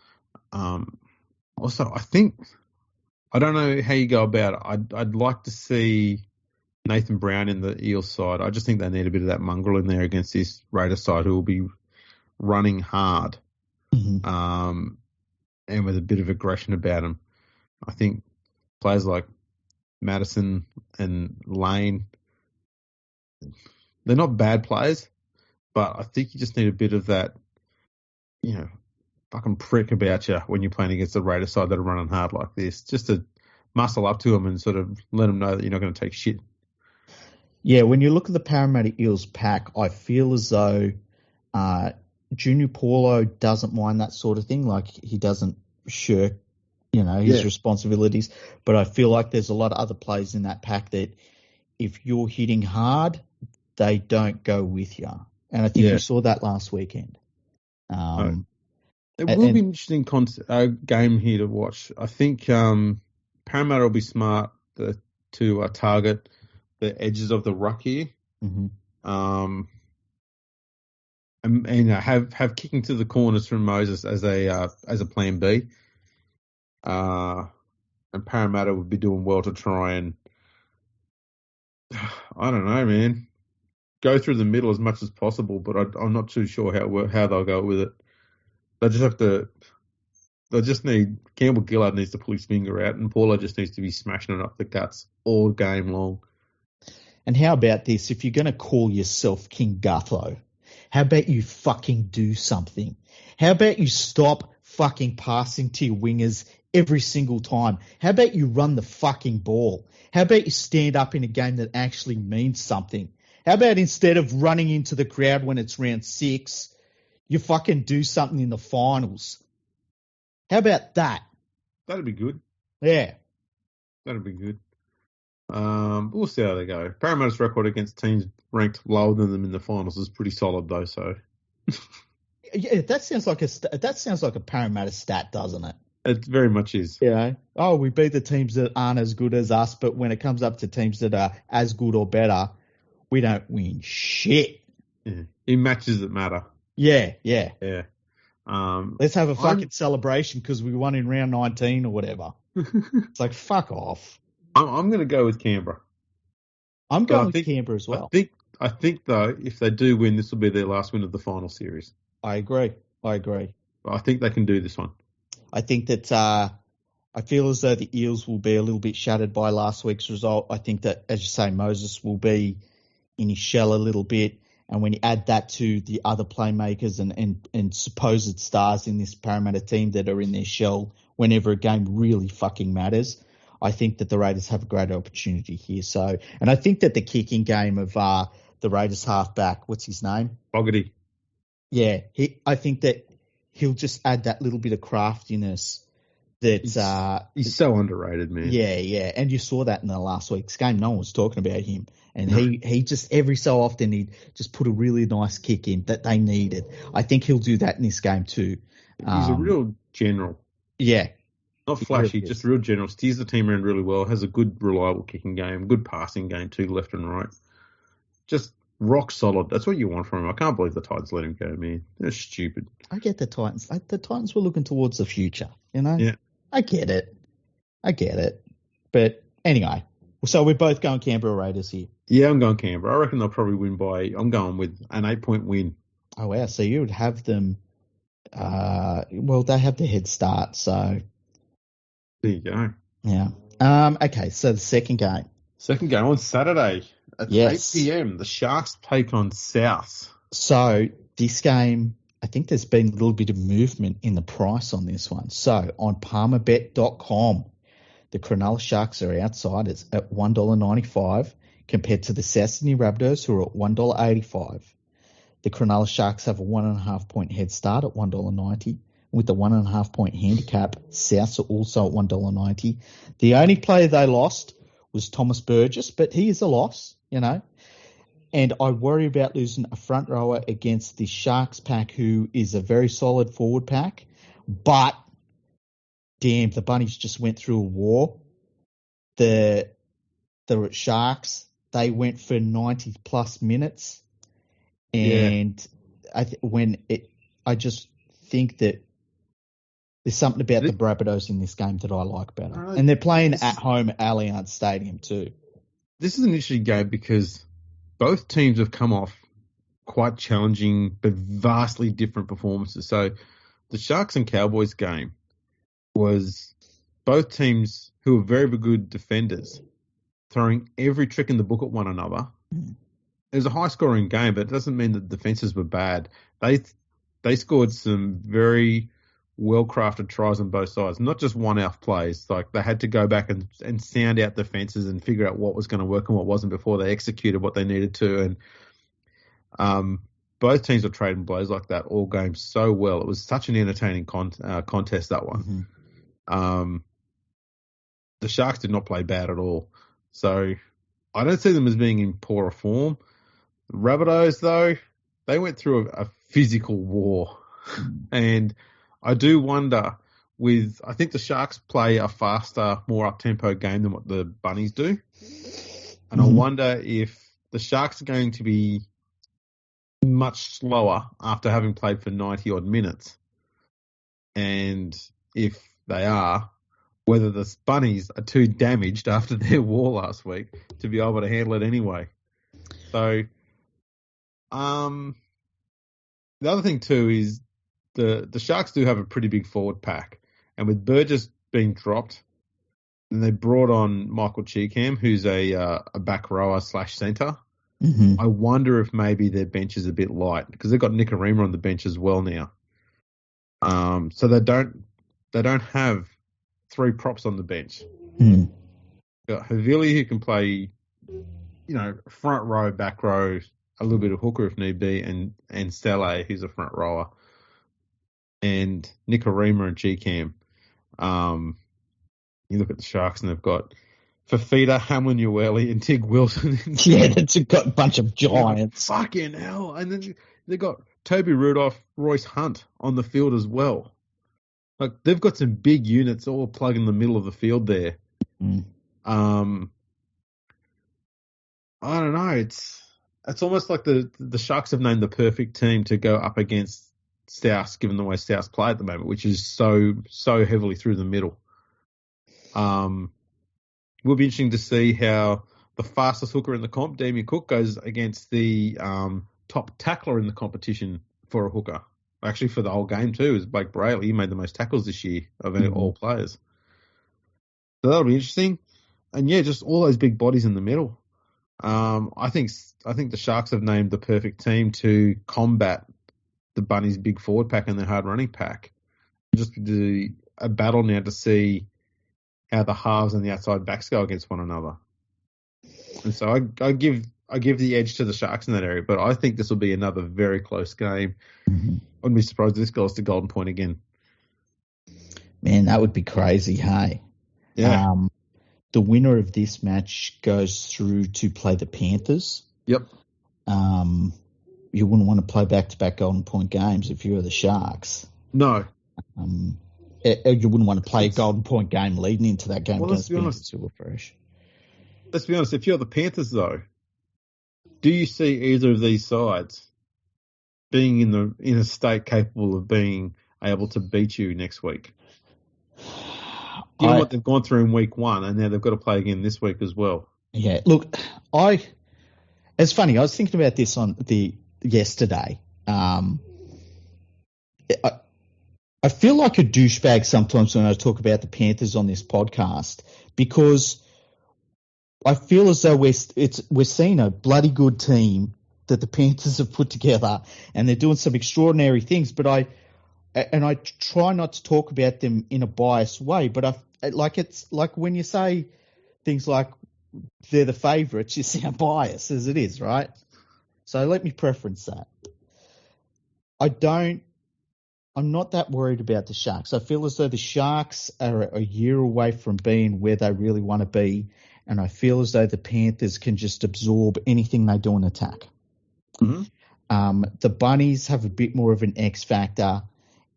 Also, I don't know how you go about it. I'd like to see Nathan Brown in the Eels side. I just think they need a bit of that mongrel in there against this Raiders side who will be running hard, and with a bit of aggression about them. I think players like Madison and Lane, they're not bad players, but I think you just need a bit of that, fucking prick about you when you're playing against the Raiders side that are running hard like this, just to muscle up to them and sort of let them know that you're not going to take shit. Yeah, when you look at the Parramatta Eels pack, I feel as though Junior Paulo doesn't mind that sort of thing. Like, he doesn't shirk, his responsibilities. But I feel like there's a lot of other players in that pack that if you're hitting hard, they don't go with you. And I think we saw that last weekend. It will be an interesting game here to watch. I think Parramatta will be smart to target the edges of the ruck here. Mm-hmm. And have kicking to the corners from Moses as a plan B. And Parramatta would be doing well to try and, I don't know, man, go through the middle as much as possible. But I'm not too sure how they'll go with it. They just need Campbell Gillard needs to pull his finger out, and Paulo just needs to be smashing it up the guts all game long. And how about this? If you're going to call yourself King Gutho, how about you fucking do something? How about you stop fucking passing to your wingers every single time? How about you run the fucking ball? How about you stand up in a game that actually means something? How about instead of running into the crowd when it's round 6, you fucking do something in the finals? How about that? That'd be good. Yeah. That'd be good. We'll see how they go. Parramatta's record against teams ranked lower than them in the finals is pretty solid, though. So, yeah, that sounds like a Parramatta stat, doesn't it? It very much is. Yeah. Oh, we beat the teams that aren't as good as us, but when it comes up to teams that are as good or better, we don't win shit. Yeah. In matches that matter. Yeah. Let's have a fucking celebration because we won in round 19 or whatever. It's like, fuck off. I'm going to go with Canberra. I'm going with Canberra as well. I think though, if they do win, this will be their last win of the final series. I agree. But I think they can do this one. I think that I feel as though the Eels will be a little bit shattered by last week's result. I think that, as you say, Moses will be in his shell a little bit. And when you add that to the other playmakers and supposed stars in this Parramatta team that are in their shell whenever a game really fucking matters, I think that the Raiders have a great opportunity here. So, and I think that the kicking game of the Raiders halfback, what's his name? Fogarty. Yeah, I think that he'll just add that little bit of craftiness. He's so underrated, man. Yeah, and you saw that in the last week's game. No one was talking about him, and he just every so often he'd just put a really nice kick in that they needed. I think he'll do that in this game too. He's a real general. Yeah. Not flashy, just real general. Steers the team around really well. Has a good, reliable kicking game, good passing game too, left and right. Just rock solid. That's what you want from him. I can't believe the Titans let him go, man. They're stupid. I get the Titans. The Titans were looking towards the future, Yeah. I get it. But anyway, so we're both going Canberra Raiders here. Yeah, I'm going Canberra. I reckon they'll probably win I'm going with an 8-point win. Oh, wow. So you would have them, they have the head start, so. There you go. Yeah. Okay, so the second game. Second game on Saturday at 8 p.m. The Sharks take on South. So this game, I think there's been a little bit of movement in the price on this one. So on palmerbet.com, the Cronulla Sharks are outsiders at $1.95 compared to the South Sydney Rabbitohs, who are at $1.85. The Cronulla Sharks have a 1.5 point head start at $1.90. With the 1.5 point handicap, Souths are also at $1.90. The only player they lost was Thomas Burgess, but he is a loss, And I worry about losing a front rower against the Sharks pack, who is a very solid forward pack. But, damn, the Bunnies just went through a war. The Sharks, they went for 90-plus minutes. And I just think that there's something about the Rabbitohs in this game that I like better. And they're playing at home at Allianz Stadium too. This is an interesting game because both teams have come off quite challenging but vastly different performances. So the Sharks and Cowboys game was both teams who are very, very good defenders throwing every trick in the book at one another. It was a high-scoring game, but it doesn't mean that the defenses were bad. They scored some very well-crafted tries on both sides, not just one-off plays. Like they had to go back and sound out defenses and figure out what was going to work and what wasn't before they executed what they needed to. And both teams were trading blows like that all game so well. It was such an entertaining contest, that one. Mm-hmm. The Sharks did not play bad at all. So I don't see them as being in poorer form. The Rabbitohs, though, they went through a physical war. And I do wonder I think the Sharks play a faster, more up-tempo game than what the Bunnies do. And I wonder if the Sharks are going to be much slower after having played for 90-odd minutes. And if they are, whether the Bunnies are too damaged after their war last week to be able to handle it anyway. So, the other thing too is the Sharks do have a pretty big forward pack. And with Burgess being dropped, and they brought on Michael Cheekham, who's a back rower / centre. Mm-hmm. I wonder if maybe their bench is a bit light because they've got Nikorima on the bench as well now. So they don't have 3 props on the bench. Mm. Got Havili, who can play, front row, back row, a little bit of hooker if need be, and Stele, who's a front rower, and Nikorima and G-Cam. You look at the Sharks and they've got Fafita, Hamlin, Ueli, and Tig Wilson. Yeah, that's got a bunch of giants. Fucking hell. And then they've got Toby Rudolph, Royce Hunt on the field as well. Like, they've got some big units all plug in the middle of the field there. Mm. I don't know. It's almost like the Sharks have named the perfect team to go up against South, given the way South play at the moment, which is so heavily through the middle. Will be interesting to see how the fastest hooker in the comp, Damien Cook, goes against the top tackler in the competition for a hooker. Actually, for the whole game too, is Blake Brayley. He made the most tackles this year of all players. So that'll be interesting. And yeah, just all those big bodies in the middle. I think the Sharks have named the perfect team to combat the Bunnies' big forward pack and their hard running pack. Just do a battle now to see how the halves and the outside backs go against one another. And so I give the edge to the Sharks in that area, but I think this will be another very close game. Mm-hmm. I wouldn't be surprised if this goes to Golden Point again. Man, that would be crazy, hey? Yeah. The winner of this match goes through to play the Panthers. Yep. You wouldn't want to play back-to-back Golden Point games if you were the Sharks. No. You wouldn't want to play a Golden Point game leading into that game against Silver Fresh. Let's be honest. If you're the Panthers, though, do you see either of these sides being in a state capable of being able to beat you next week? Given what they've gone through in week 1, and now they've got to play again this week as well. Yeah, look, it's funny. I was thinking about this yesterday. I feel like a douchebag sometimes when I talk about the Panthers on this podcast because I feel as though we're seeing a bloody good team that the Panthers have put together, and they're doing some extraordinary things. But I try not to talk about them in a biased way. But it's like when you say things like they're the favourites, you sound biased as it is, right? So let me preference that. I'm not that worried about the Sharks. I feel as though the Sharks are a year away from being where they really want to be, and I feel as though the Panthers can just absorb anything they do in attack. Mm-hmm. The Bunnies have a bit more of an X factor,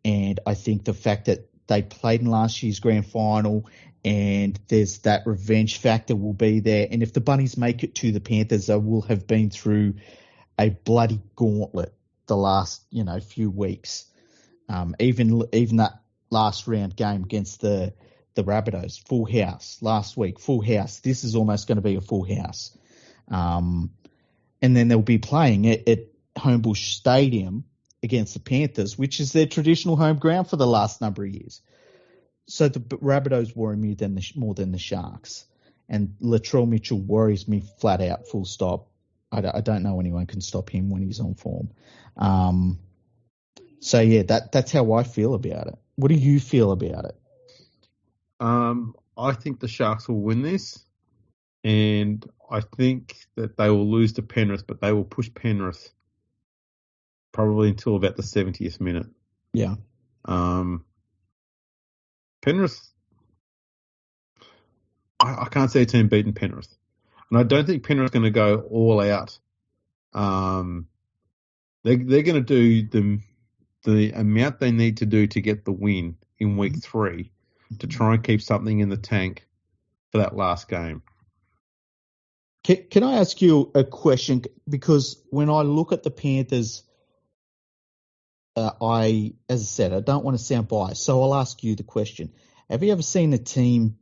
and I think the fact that they played in last year's grand final and there's that revenge factor will be there. And if the Bunnies make it to the Panthers, they will have been through a bloody gauntlet the last few weeks. Even that last round game against the Rabbitohs, full house last week, full house. This is almost going to be a full house. And then they'll be playing at Homebush Stadium against the Panthers, which is their traditional home ground for the last number of years. So the Rabbitohs worry me more than the Sharks. And Latrell Mitchell worries me flat out, full stop. I don't know anyone can stop him when he's on form. So, yeah, that's how I feel about it. What do you feel about it? I think the Sharks will win this, and I think that they will lose to Penrith, but they will push Penrith probably until about the 70th minute. Yeah. Penrith, I can't see a team beating Penrith. And I don't think Penrith's going to go all out. They're going to do the amount they need to do to get the win in week 3 to try and keep something in the tank for that last game. Can I ask you a question? Because when I look at the Panthers, as I said, I don't want to sound biased, so I'll ask you the question. Have you ever seen a team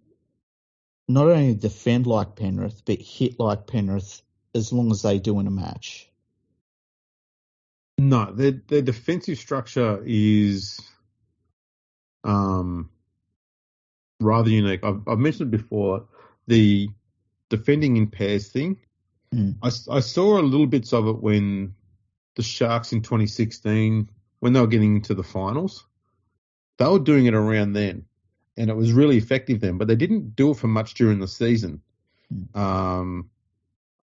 not only defend like Penrith, but hit like Penrith as long as they do in a match? No, their defensive structure is rather unique. I've mentioned before the defending in pairs thing. I saw a little bits of it when the Sharks in 2016, when they were getting into the finals, they were doing it around then, and it was really effective then, but they didn't do it for much during the season.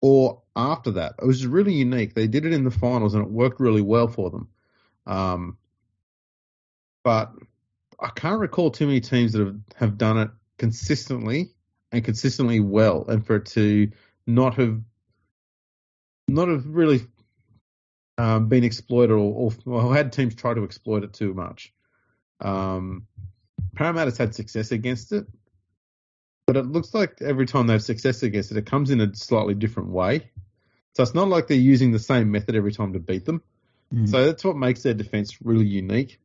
Or after that. It was really unique. They did it in the finals, and it worked really well for them. But I can't recall too many teams that have done it consistently well, and for it to not have really been exploited or had teams try to exploit it too much. Parramatta's had success against it, but it looks like every time they have success against it, it comes in a slightly different way. So it's not like they're using the same method every time to beat them. So that's what makes their defense really unique.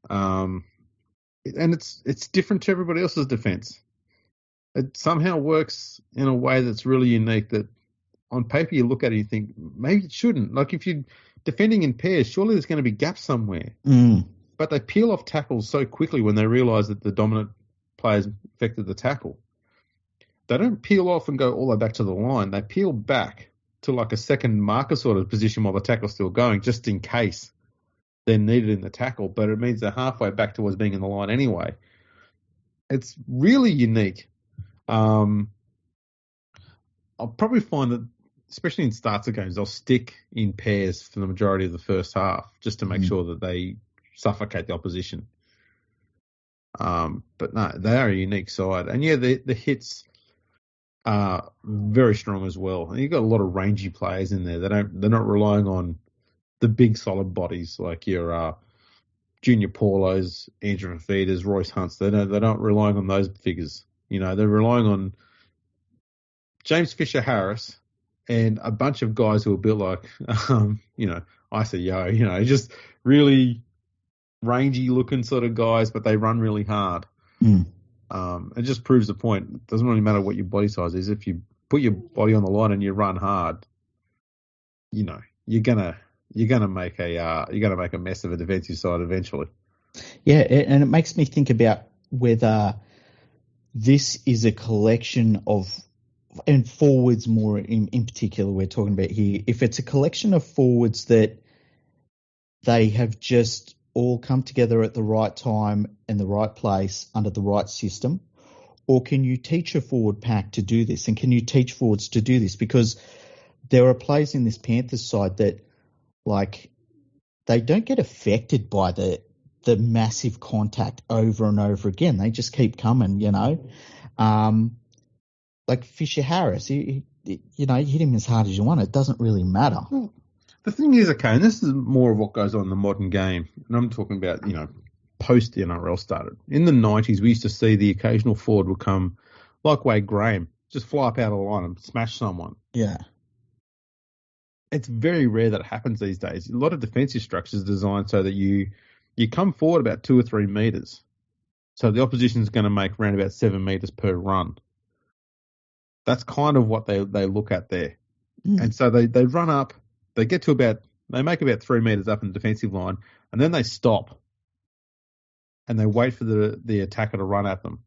And it's different to everybody else's defense. It somehow works in a way that's really unique that on paper you look at it and you think, maybe it shouldn't. Like if you're defending in pairs, surely there's going to be gaps somewhere. But they peel off tackles so quickly when they realise that the dominant players affected the tackle. They don't peel off and go all the way back to the line. They peel back to like a second marker sort of position while the tackle's still going, just in case they're needed in the tackle. But it means they're halfway back towards being in the line anyway. It's really unique. I'll probably find that, especially in starts of games, they'll stick in pairs for the majority of the first half just to make sure that they suffocate the opposition. But no, they are a unique side. And yeah, the hits are very strong as well. And you've got a lot of rangy players in there. They're not relying on the big solid bodies like your Junior Paulos, Andrew Fifitas, Royce Hunts. They're not relying on those figures. You know, they're relying on James Fisher-Harris and a bunch of guys who are built like, Isa Yeo, just really rangy looking sort of guys, but they run really hard. It just proves the point. It doesn't really matter what your body size is. If you put your body on the line and you run hard, you're gonna make a mess of a defensive side eventually. Yeah, and it makes me think about whether this is a collection of, and forwards more in particular we're talking about here, if it's a collection of forwards that they have just all come together at the right time in the right place under the right system, or can you teach a forward pack to do this? And can you teach forwards to do this? Because there are players in this Panthers side that, like, they don't get affected by the massive contact over and over again. They just keep coming, like Fisher-Harris, you hit him as hard as you want. It doesn't really matter. Well, the thing is, okay, and this is more of what goes on in the modern game, and I'm talking about, post the NRL started. In the 90s, we used to see the occasional forward would come, like Wade Graham, just fly up out of the line and smash someone. Yeah. It's very rare that it happens these days. A lot of defensive structures are designed so that you come forward about 2 or 3 meters. So the opposition is going to make around about 7 meters per run. That's kind of what they look at there. And so they run up, they make about 3 meters up in the defensive line, and then they stop. And they wait for the attacker to run at them.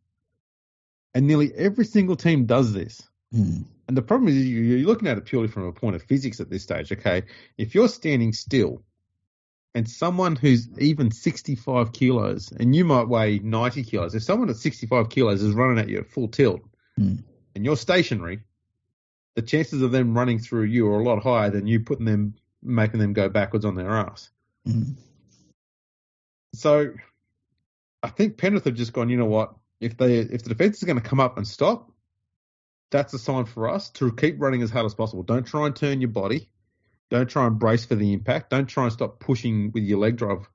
And nearly every single team does this. And the problem is you're looking at it purely from a point of physics at this stage. Okay, if you're standing still and someone who's even 65 kilos, and you might weigh 90 kilos, if someone at 65 kilos is running at you at full tilt and you're stationary, the chances of them running through you are a lot higher than you making them go backwards on their ass. So I think Penrith have just gone, you know what, if the defence is going to come up and stop, that's a sign for us to keep running as hard as possible. Don't try and turn your body. Don't try and brace for the impact. Don't try and stop pushing with your leg drive.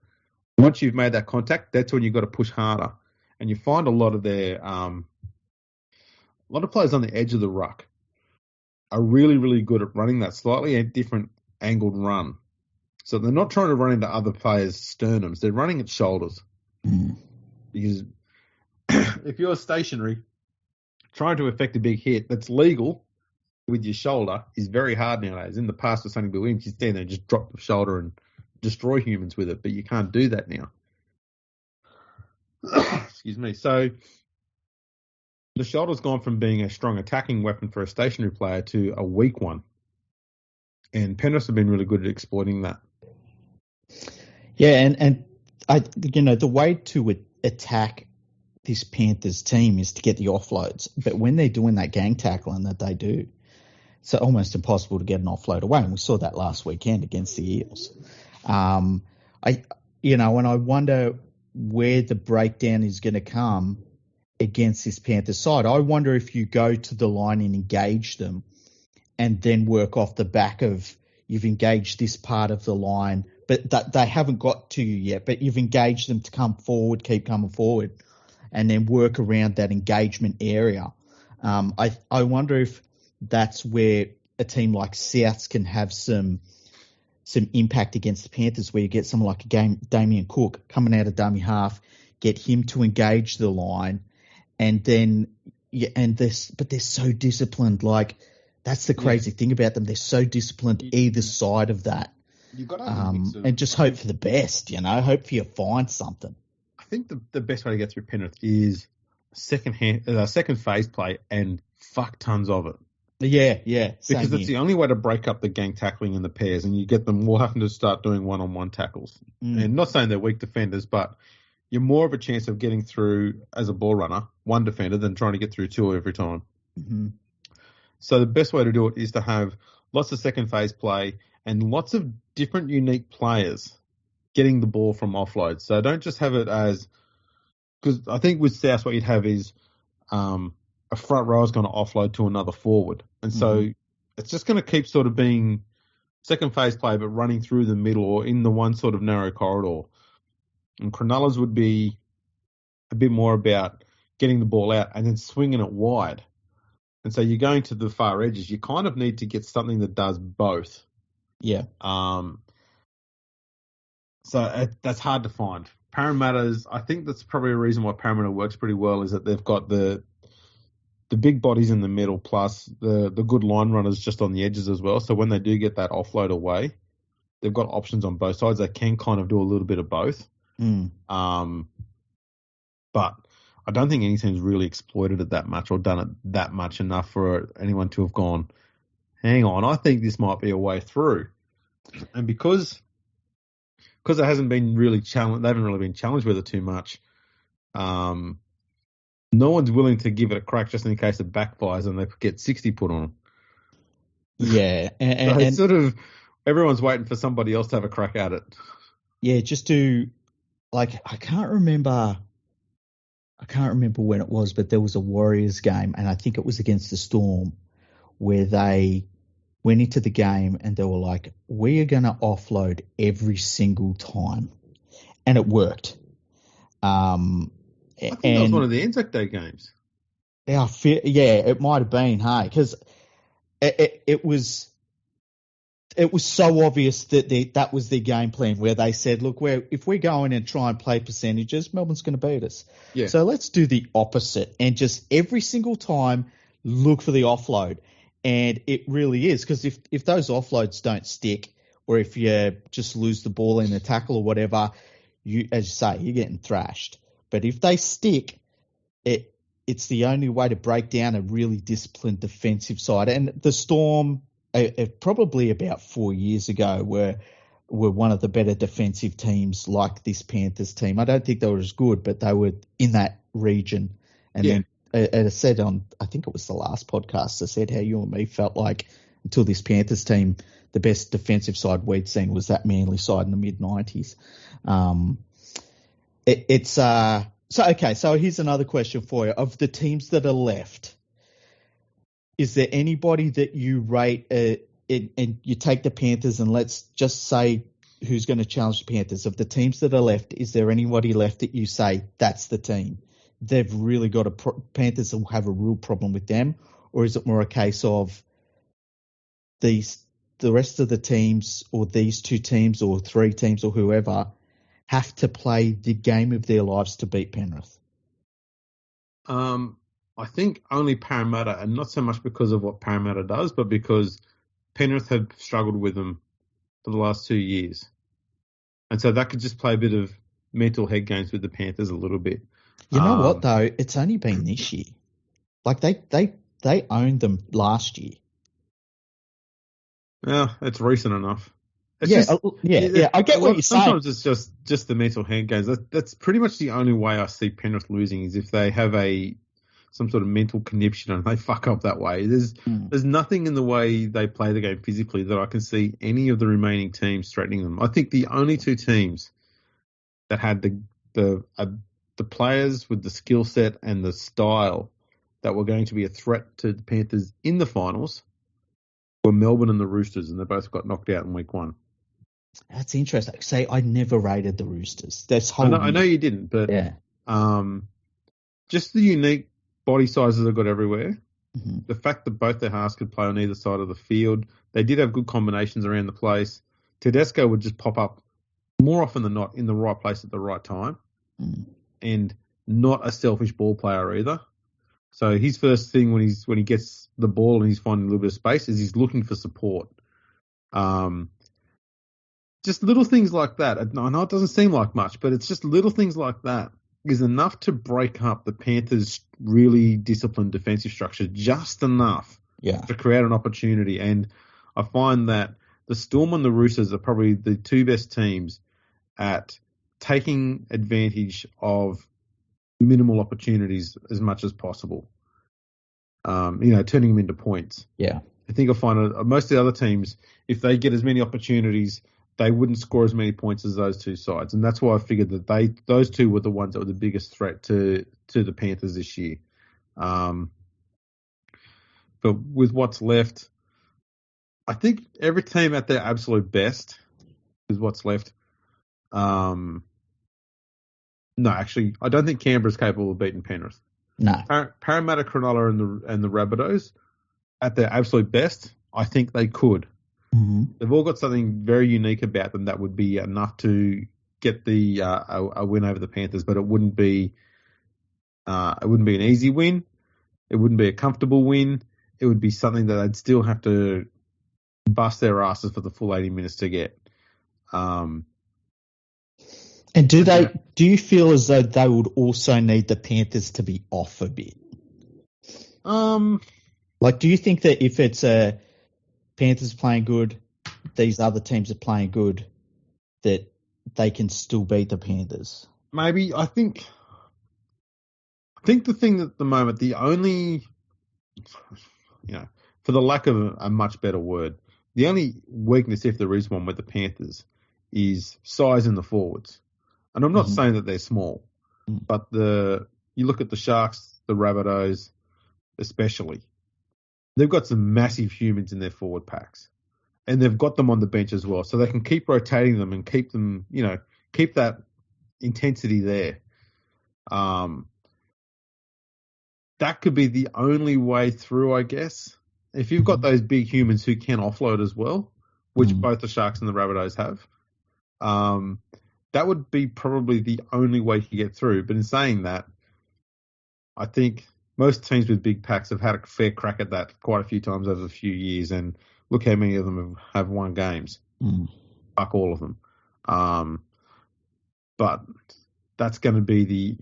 Once you've made that contact, that's when you've got to push harder. And you find a lot of players on the edge of the ruck are really, really good at running that slightly different angled run. So they're not trying to run into other players' sternums. They're running at shoulders. Because if you're stationary, trying to effect a big hit that's legal with your shoulder is very hard nowadays. In the past with Sonny Bill Williams, you stand there and just drop the shoulder and destroy humans with it, but you can't do that now. Excuse me. So the shoulder's gone from being a strong attacking weapon for a stationary player to a weak one. And Penrith have been really good at exploiting that. Yeah, and the way to attack this Panthers team is to get the offloads. But when they're doing that gang tackling that they do, it's almost impossible to get an offload away. And we saw that last weekend against the Eels. And I wonder where the breakdown is going to come against this Panthers side. I wonder if you go to the line and engage them and then work off the back of you've engaged this part of the line, but that they haven't got to you yet, but you've engaged them to come forward, keep coming forward, and then work around that engagement area. I wonder if that's where a team like Souths can have some impact against the Panthers, where you get someone like Damien Cook coming out of dummy half, get him to engage the line, and then but they're so disciplined. Like that's the crazy thing about them; they're so disciplined either side of that. You've got to and just hope for the best. Hope for you find something. I think the best way to get through Penrith is second phase play and fuck tons of it. Yeah. Because it's the only way to break up the gang tackling and the pairs, and you get them all having to start doing one-on-one tackles. And not saying they're weak defenders, but you're more of a chance of getting through as a ball runner, one defender, than trying to get through two every time. Mm-hmm. So the best way to do it is to have lots of second phase play and lots of different unique players getting the ball from offload. So don't just have it as, because I think with South what you'd have is a front row is going to offload to another forward. And so it's just going to keep sort of being second phase play, but running through the middle or in the one sort of narrow corridor. And Cronulla's would be a bit more about getting the ball out and then swinging it wide. And so you're going to the far edges. You kind of need to get something that does both. Yeah. So that's hard to find. Parramatta's, I think that's probably a reason why Parramatta works pretty well, is that they've got the big bodies in the middle plus the good line runners just on the edges as well. So when they do get that offload away, they've got options on both sides. They can kind of do a little bit of both. But I don't think any team's really exploited it that much or done it that much enough for anyone to have gone, hang on, I think this might be a way through. And because it hasn't been really challenged, they haven't really been challenged with it too much. No one's willing to give it a crack just in case it backfires and they get 60 put on them. Yeah. So it's sort of everyone's waiting for somebody else to have a crack at it. Yeah, just to, I can't remember when it was, but there was a Warriors game, and I think it was against the Storm, where they went into the game and they were like, we are going to offload every single time. And it worked. I think that was one of the Anzac Day games. Yeah, it might have been, hey, because it was so obvious that that was their game plan, where they said, look, if we go in and try and play percentages, Melbourne's going to beat us. Yeah. So let's do the opposite and just every single time look for the offload. And it really is, because if those offloads don't stick, or if you just lose the ball in the tackle or whatever, as you say, you're getting thrashed. But if they stick, it's the only way to break down a really disciplined defensive side. And the Storm, probably about 4 years ago, were were one of the better defensive teams like this Panthers team. I don't think they were as good, but they were in that region. And then I said on, I think it was the last podcast, I said how you and me felt like until this Panthers team, the best defensive side we'd seen was that Manly side in the mid-90s. So here's another question for you. Of the teams that are left, is there anybody that you rate and you take the Panthers and let's just say who's going to challenge the Panthers? Of the teams that are left, is there anybody left that you say that's the team? They've really got Panthers will have a real problem with them, or is it more a case of the rest of the teams or these two teams or three teams or whoever have to play the game of their lives to beat Penrith? I think only Parramatta, and not so much because of what Parramatta does, but because Penrith have struggled with them for the last 2 years. And so that could just play a bit of mental head games with the Panthers a little bit. You know what, though? It's only been this year. Like, they owned them last year. Yeah, it's recent enough. I get what you're saying. Sometimes it's just the mental head games. That's pretty much the only way I see Penrith losing is if they have some sort of mental conniption and they fuck up that way. There's nothing in the way they play the game physically that I can see any of the remaining teams threatening them. I think the only two teams that had the players with the skill set and the style that were going to be a threat to the Panthers in the finals were Melbourne and the Roosters, and they both got knocked out in week 1. That's interesting. Say, I never rated the Roosters. I know you didn't, but just the unique body sizes they've got everywhere. Mm-hmm. The fact that both their halves could play on either side of the field. They did have good combinations around the place. Tedesco would just pop up more often than not in the right place at the right time. Mm. And not a selfish ball player either. So his first thing when he gets the ball and he's finding a little bit of space is he's looking for support. Just little things like that. I know it doesn't seem like much, but it's just little things like that is enough to break up the Panthers' really disciplined defensive structure just enough to create an opportunity. And I find that the Storm and the Roosters are probably the two best teams at taking advantage of minimal opportunities as much as possible. Turning them into points. Yeah. I think I find most of the other teams, if they get as many opportunities, they wouldn't score as many points as those two sides. And that's why I figured that those two were the ones that were the biggest threat to the Panthers this year. But with what's left, I think every team at their absolute best is what's left. No, actually, I don't think Canberra's capable of beating Penrith. No. Parramatta, Cronulla, and the Rabbitohs, at their absolute best, I think they could. Mm-hmm. They've all got something very unique about them that would be enough to get a win over the Panthers, but it wouldn't be an easy win. It wouldn't be a comfortable win. It would be something that they'd still have to bust their asses for the full 80 minutes to get. And do you feel as though they would also need the Panthers to be off a bit? Do you think that if it's a Panthers playing good, these other teams are playing good, that they can still beat the Panthers? Maybe. I think the thing at the moment, the only, for the lack of a much better word, the only weakness, if there is one, with the Panthers is size in the forwards. And I'm not saying that they're small, but you look at the Sharks, the Rabbitohs, especially, they've got some massive humans in their forward packs, and they've got them on the bench as well, so they can keep rotating them and keep them, keep that intensity there. That could be the only way through, I guess. If you've got those big humans who can offload as well, which both the Sharks and the Rabbitohs have, that would be probably the only way to get through. But in saying that, I think most teams with big packs have had a fair crack at that quite a few times over a few years, and look how many of them have won games. Fuck all of them. But that's going to be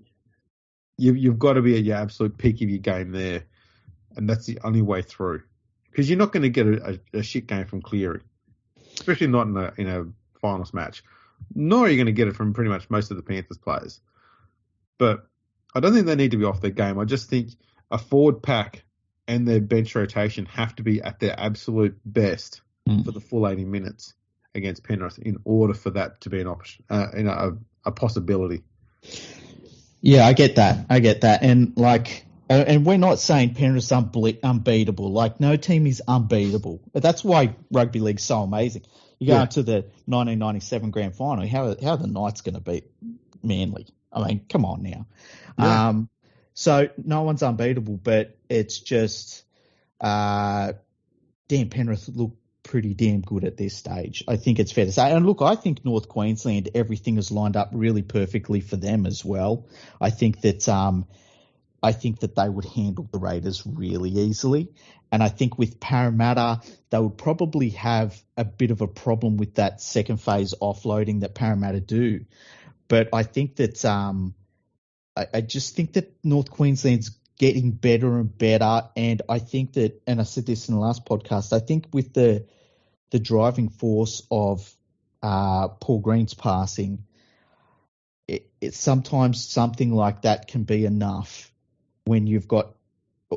you've got to be at your absolute peak of your game there, and that's the only way through. Because you're not going to get a shit game from Cleary, especially not in a finals match. No, you're going to get it from pretty much most of the Panthers players. But I don't think they need to be off their game. I just think a forward pack and their bench rotation have to be at their absolute best for the full 80 minutes against Penrith in order for that to be an option, a possibility. Yeah, I get that. And and we're not saying Penrith's unbeatable. Like, no team is unbeatable. But that's why rugby league's so amazing. You go into the 1997 grand final. How are the Knights going to beat Manly? I mean, come on now. Yeah. So no one's unbeatable, but it's just, Penrith look pretty damn good at this stage. I think it's fair to say. And look, I think North Queensland, everything is lined up really perfectly for them as well. I think that they would handle the Raiders really easily. And I think with Parramatta, they would probably have a bit of a problem with that second phase offloading that Parramatta do. But I think that I just think that North Queensland's getting better and better. And I think that, and I said this in the last podcast, I think with the driving force of Paul Green's passing, it's sometimes something like that can be enough when you've got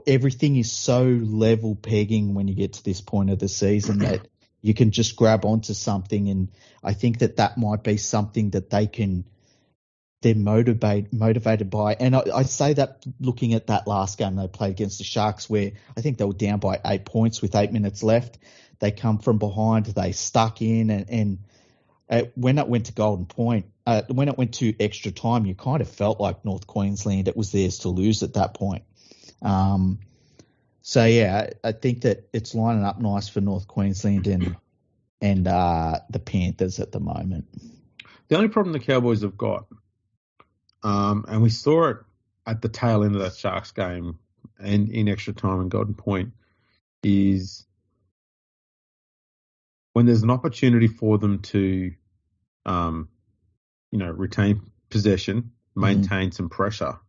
everything is so level pegging when you get to this point of the season that you can just grab onto something. And I think that might be something that they're motivated by. And I say that looking at that last game they played against the Sharks, where I think they were down by 8 points with 8 minutes left. They come from behind, they stuck in, and when it went to Golden Point, when it went to extra time, you kind of felt like North Queensland, it was theirs to lose at that point. So yeah, I think that it's lining up nice for North Queensland and the Panthers at the moment. The only problem the Cowboys have got, and we saw it at the tail end of that Sharks game and in extra time and Golden Point, is when there's an opportunity for them to, retain possession, maintain some pressure,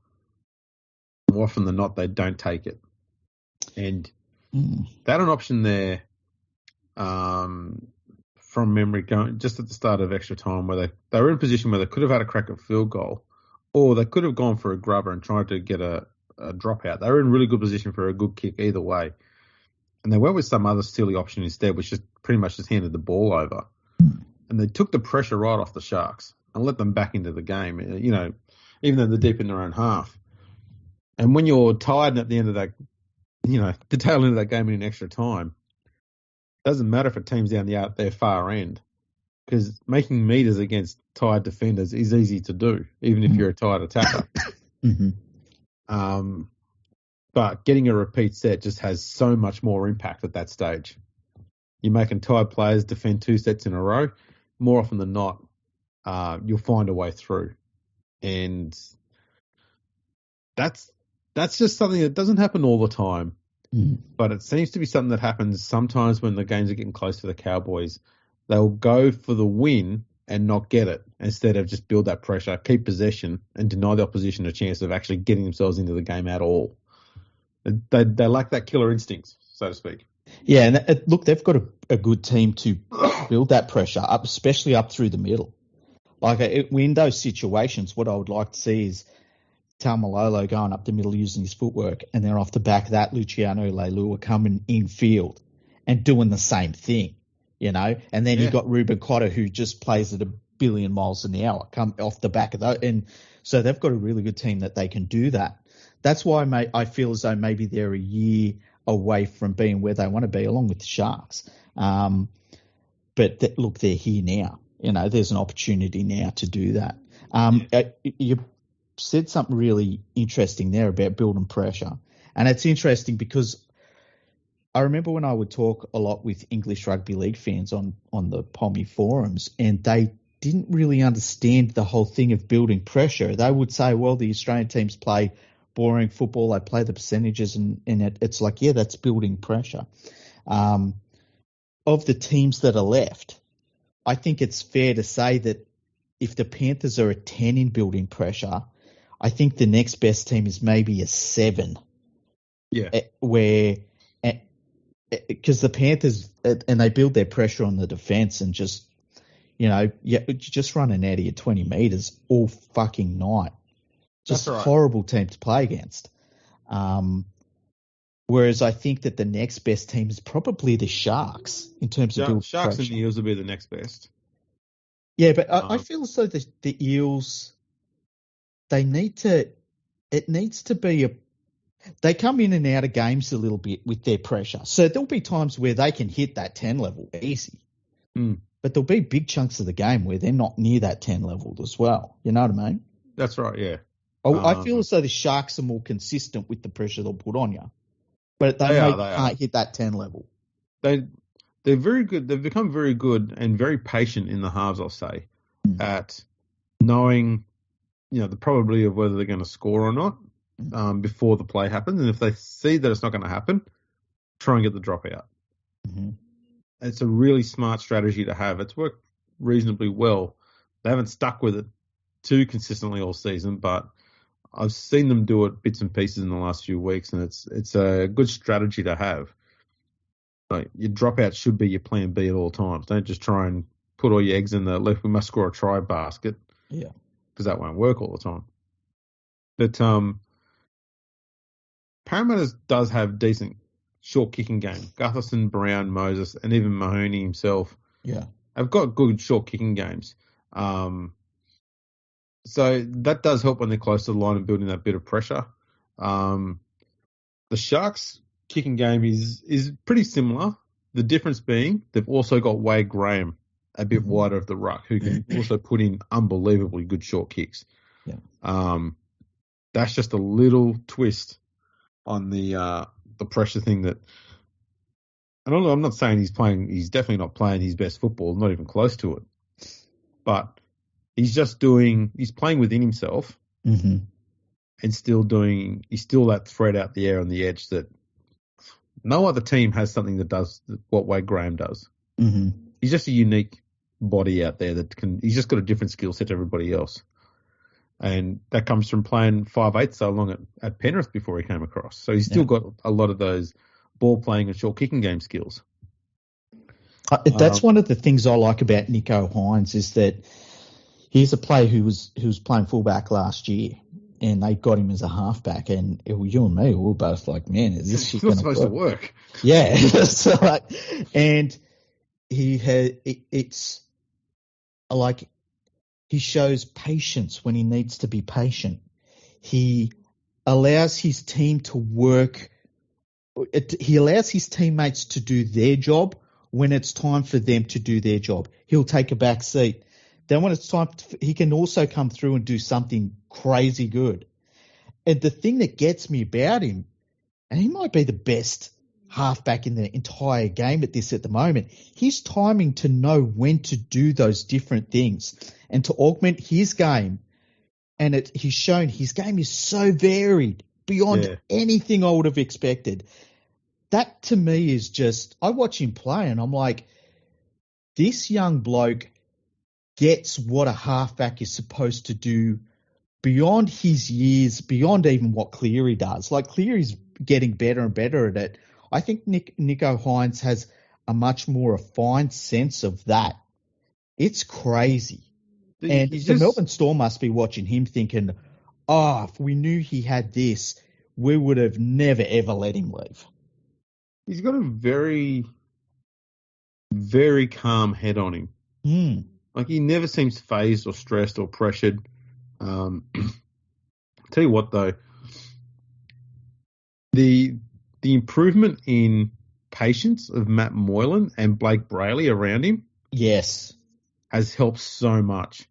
more often than not, they don't take it. And they had an option there from memory going just at the start of extra time where they were in a position where they could have had a crack at field goal, or they could have gone for a grubber and tried to get a dropout. They were in really good position for a good kick either way. And they went with some other silly option instead, which just pretty much just handed the ball over. And they took the pressure right off the Sharks and let them back into the game, even though they're deep in their own half. And when you're tired at the end of that, the tail end of that game in extra time, it doesn't matter if a team's down their far end, because making meters against tired defenders is easy to do, even if you're a tired attacker. But getting a repeat set just has so much more impact at that stage. You're making tired players defend 2 sets in a row. More often than not, you'll find a way through. And that's just something that doesn't happen all the time. But it seems to be something that happens sometimes when the games are getting close to the Cowboys. They'll go for the win and not get it, instead of just build that pressure, keep possession, and deny the opposition a chance of actually getting themselves into the game at all. They lack that killer instinct, so to speak. Yeah, and look, they've got a good team to build that pressure up, especially up through the middle. Like in those situations, what I would like to see is Taumalolo going up the middle using his footwork, and then off the back of that, Luciano Leilua coming in field and doing the same thing, And then you've got Ruben Cotter, who just plays at 1 billion miles an hour, come off the back of that. And so they've got a really good team that they can do that. That's why I feel as though maybe they're a year away from being where they want to be, along with the Sharks. But look, they're here now. There's an opportunity now to do that. You said something really interesting there about building pressure. And it's interesting because I remember when I would talk a lot with English rugby league fans on the Pommy forums, and they didn't really understand the whole thing of building pressure. They would say, well, the Australian teams play boring football, they play the percentages, and it's like, yeah, that's building pressure. Of the teams that are left, I think it's fair to say that if the Panthers are a 10 in building pressure, I think the next best team is maybe a 7. Yeah. Because the Panthers, and they build their pressure on the defense and just, you just run an Eddie at 20 metres all fucking night. Just That's a right. horrible team to play against. Whereas I think that the next best team is probably the Sharks in terms of building Sharks pressure. and Eels will be the next best. Yeah, but I feel as though the Eels, it needs to be they come in and out of games a little bit with their pressure. So there'll be times where they can hit that 10 level easy. Mm. But there'll be big chunks of the game where they're not near that 10 level as well. You know what I mean? That's right, yeah. I feel as though the Sharks are more consistent with the pressure they'll put on you. But they can't hit that 10 level. They're very good. They've become very good and very patient in the halves, I'll say, at knowing, the probability of whether they're going to score or not before the play happens. And if they see that it's not going to happen, try and get the dropout. Mm-hmm. It's a really smart strategy to have. It's worked reasonably well. They haven't stuck with it too consistently all season, but I've seen them do it bits and pieces in the last few weeks, and it's a good strategy to have. Like, your dropout should be your plan B at all times. Don't just try and put all your eggs in the we must score a try basket. Yeah. Because that won't work all the time. But Parramatta does have decent short kicking game. Gutherson, Brown, Moses, and even Mahoney himself have got good short kicking games. So that does help when they're close to the line and building that bit of pressure. The Sharks' kicking game is pretty similar. The difference being they've also got Wade Graham a bit wider of the ruck, who can also put in unbelievably good short kicks. Yeah. That's just a little twist on the pressure thing that. And I'm not saying he's definitely not playing his best football, not even close to it. But he's playing within himself and he's still that thread out the air on the edge that no other team has something that does what Wade Graham does. Mm-hmm. He's just a unique body out there he's just got a different skill set to everybody else. And that comes from playing 5'8" so long at Penrith before he came across. So he's still got a lot of those ball playing and short kicking game skills. That's one of the things I like about Nicho Hynes is that he's a player who was playing fullback last year, and they got him as a halfback. And you and me, we were both like, "Man, is this shit going to work?" Yeah. So, and it's like he shows patience when he needs to be patient. He allows his team to work. He allows his teammates to do their job when it's time for them to do their job. He'll take a back seat. Then when it's time, he can also come through and do something crazy good. And the thing that gets me about him, and he might be the best halfback in the entire game at the moment, his timing to know when to do those different things and to augment his game. And he's shown his game is so varied beyond anything I would have expected. That to me is just, I watch him play and I'm like, this young bloke gets what a halfback is supposed to do beyond his years, beyond even what Cleary does. Like, Cleary's getting better and better at it. I think Nicho Hynes has a much more refined sense of that. It's crazy. And the Melbourne Storm must be watching him thinking, if we knew he had this, we would have never, ever let him leave. He's got a very, very calm head on him. Like, he never seems phased or stressed or pressured. Tell you what, though, the improvement in patience of Matt Moylan and Blake Brayley around him, has helped so much.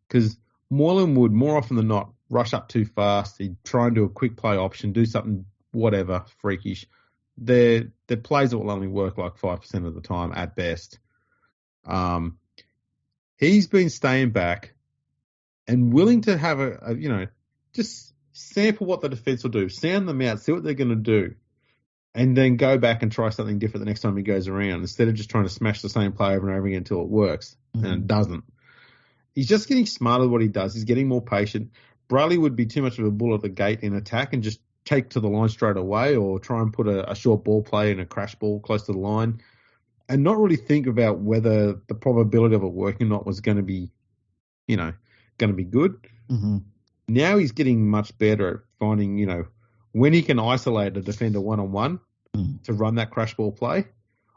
Because Moylan would more often than not rush up too fast. He'd try and do a quick play option, do something whatever freakish. They're plays that will only work like 5% of the time at best. He's been staying back and willing to have just sample what the defense will do, sound them out, see what they're going to do, and then go back and try something different the next time he goes around, instead of just trying to smash the same play over and over again until it works, and it doesn't. He's just getting smarter at what he does. He's getting more patient. Brayley would be too much of a bull at the gate in attack and just take to the line straight away, or try and put a short ball play and a crash ball close to the line. and not really think about whether the probability of it working or not was going to be, going to be good. Mm-hmm. Now he's getting much better at finding, when he can isolate a defender one-on-one to run that crash ball play,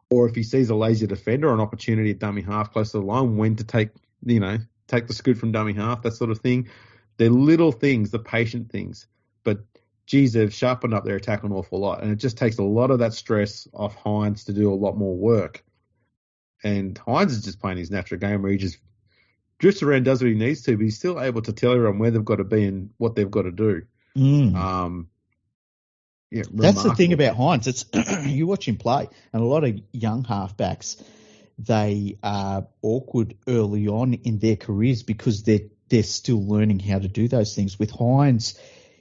or if he sees a lazy defender or an opportunity at dummy half close to the line, when to take the scoot from dummy half, that sort of thing. They're little things, the patient things, but geez, they've sharpened up their attack an awful lot, and it just takes a lot of that stress off Hines to do a lot more work. And Hines is just playing his natural game where he just drifts around, does what he needs to, but he's still able to tell everyone where they've got to be and what they've got to do. That's the thing about Hines. It's you watch him play, and a lot of young halfbacks, they are awkward early on in their careers because they're still learning how to do those things. With Hines,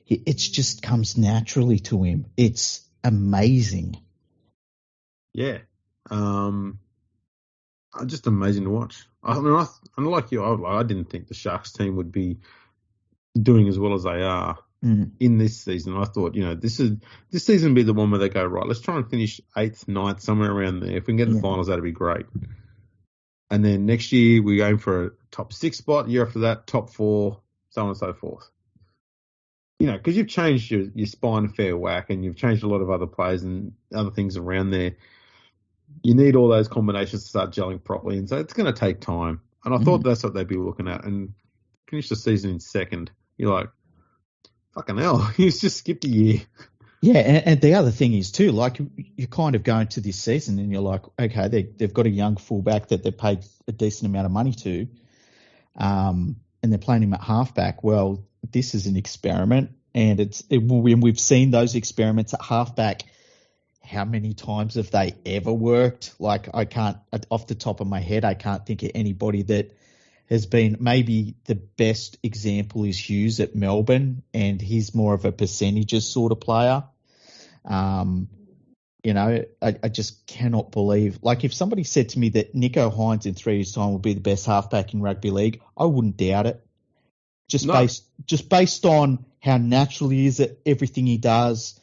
it just comes naturally to him. It's amazing. Yeah. Just amazing to watch. I mean, I'm like you, I didn't think the Sharks team would be doing as well as they are in this season. I thought, this season would be the one where they go, right, let's try and finish 8th, 9th, somewhere around there. If we can get the finals, that'd be great. And then next year, we aim for a top 6 spot. Year after that, top 4, so on and so forth. Because you've changed your spine a fair whack, and you've changed a lot of other players and other things around there. You need all those combinations to start gelling properly, and so it's going to take time. And I thought that's what they'd be looking at. And finish the season in 2nd. You're like, fucking hell, he's just skipped a year. Yeah, and the other thing is too, like you're kind of going to this season and you're like, okay, they've got a young fullback that they've paid a decent amount of money to, and they're playing him at halfback. Well, this is an experiment, and we've seen those experiments at halfback. How many times have they ever worked? Like, I can't, off the top of my head, I can't think of anybody that has been. Maybe the best example is Hughes at Melbourne, and he's more of a percentages sort of player. I just cannot believe, like, if somebody said to me that Nicho Hines in 3 years' time will be the best halfback in rugby league, I wouldn't doubt it. Just based on how natural he is at everything he does.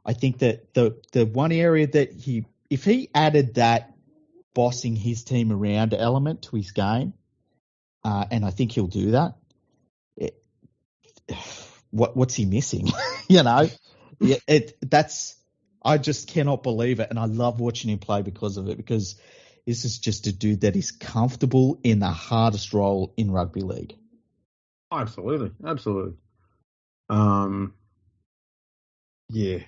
I think that the one area that if he added that bossing his team around element to his game, and I think he'll do that. What's he missing? I just cannot believe it, and I love watching him play because of it. Because this is just a dude that is comfortable in the hardest role in rugby league. Absolutely. Yeah.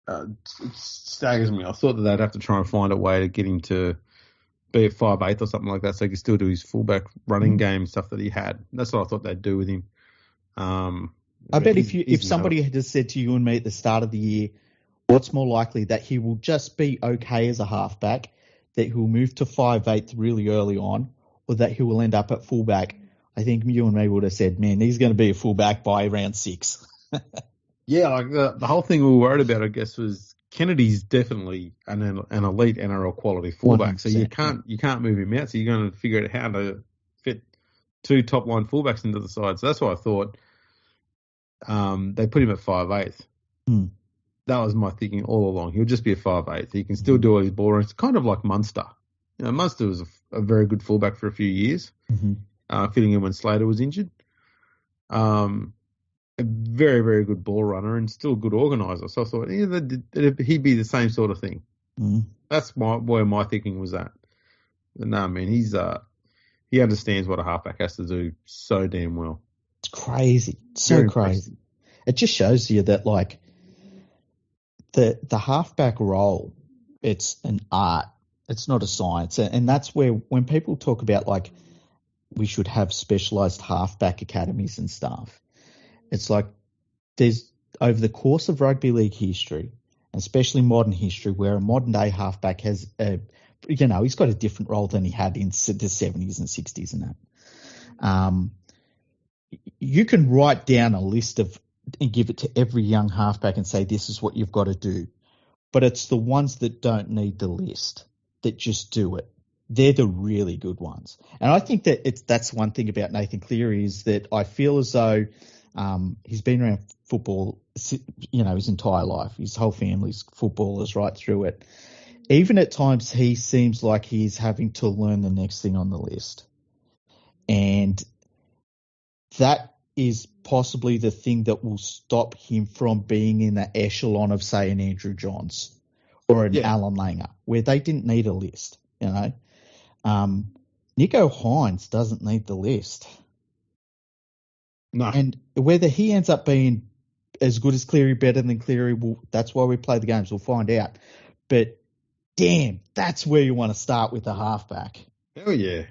It staggers me. I thought that they'd have to try and find a way to get him to be at 5'8" or something like that, so he could still do his fullback running game stuff that he had. That's what I thought they'd do with him. I bet if somebody had just said to you and me at the start of the year, what's more likely, that he will just be okay as a halfback, that he'll move to 5'8" really early on, or that he will end up at fullback, I think you and me would have said, man, he's going to be a fullback by round 6. Yeah, like the whole thing we were worried about, I guess, was Kennedy's definitely an elite NRL quality fullback. 100%. So you can't move him out. So you're going to figure out how to fit 2 top line fullbacks into the side. So that's why I thought they put him at 5'8". That was my thinking all along. He'll just be a 5'8". He can still do all his ball runs. It's kind of like Munster. Munster was a very good fullback for a few years, fitting in when Slater was injured. A very, very good ball runner and still a good organiser. So I thought he'd be the same sort of thing. That's where my thinking was at. But no, man, he understands what a halfback has to do so damn well. It's crazy. So very crazy. Impressive. It just shows you that, like, the halfback role, it's an art. It's not a science. And that's where, when people talk about, like, we should have specialised halfback academies and stuff, it's like there's, over the course of rugby league history, especially modern history, where a modern day halfback has he's got a different role than he had in the 70s and 60s and that. You can write down a list and give it to every young halfback and say, this is what you've got to do. But it's the ones that don't need the list that just do it. They're the really good ones. And I think that that's one thing about Nathan Cleary, is that I feel as though he's been around football, his entire life. His whole family's footballers right through it. even at times he seems like he's having to learn the next thing on the list. And that is possibly the thing that will stop him from being in the echelon of, say, an Andrew Johns or an Alan Langer, where they didn't need a list, you know. Nico Hines doesn't need the list. No. And whether he ends up being as good as Cleary, better than Cleary, that's why we play the games. We'll find out. But damn, that's where you want to start with the halfback. Hell yeah.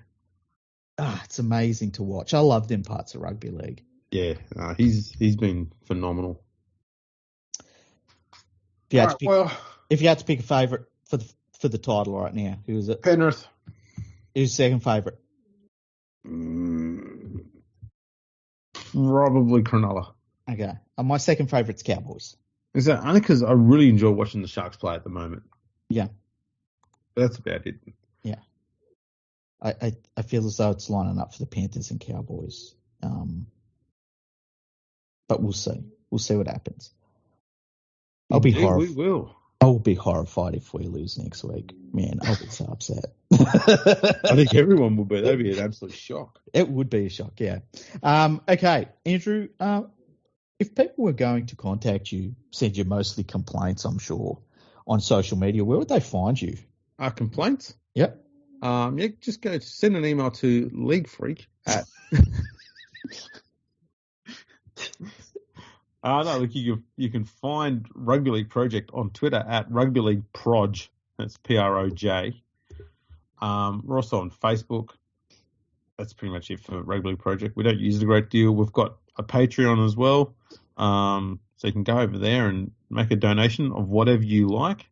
It's amazing to watch. I love them parts of rugby league. Yeah, he's been phenomenal. If you had to pick a favourite for the title right now, who is it? Penrith. Who's second favourite? Probably Cronulla. Okay. My second favourite's Cowboys. Is that only because I really enjoy watching the Sharks play at the moment? Yeah. But that's about it. Yeah. I feel as though it's lining up for the Panthers and Cowboys. But we'll see. We'll see what happens. I'll be horrified. We will. I will be horrified if we lose next week. Man, I'll be so upset. I think everyone will be. That'd be an absolute shock. It would be a shock, yeah. Okay, Andrew, if people were going to contact you, send you mostly complaints, I'm sure, on social media, where would they find you? Complaints? Yep. Just go send an email to LeagueFreak at... look, you can find Rugby League Project on Twitter at Rugby League Proj. That's PROJ. We're also on Facebook. That's pretty much it for Rugby League Project. We don't use it a great deal. We've got a Patreon as well. So you can go over there and make a donation of whatever you like.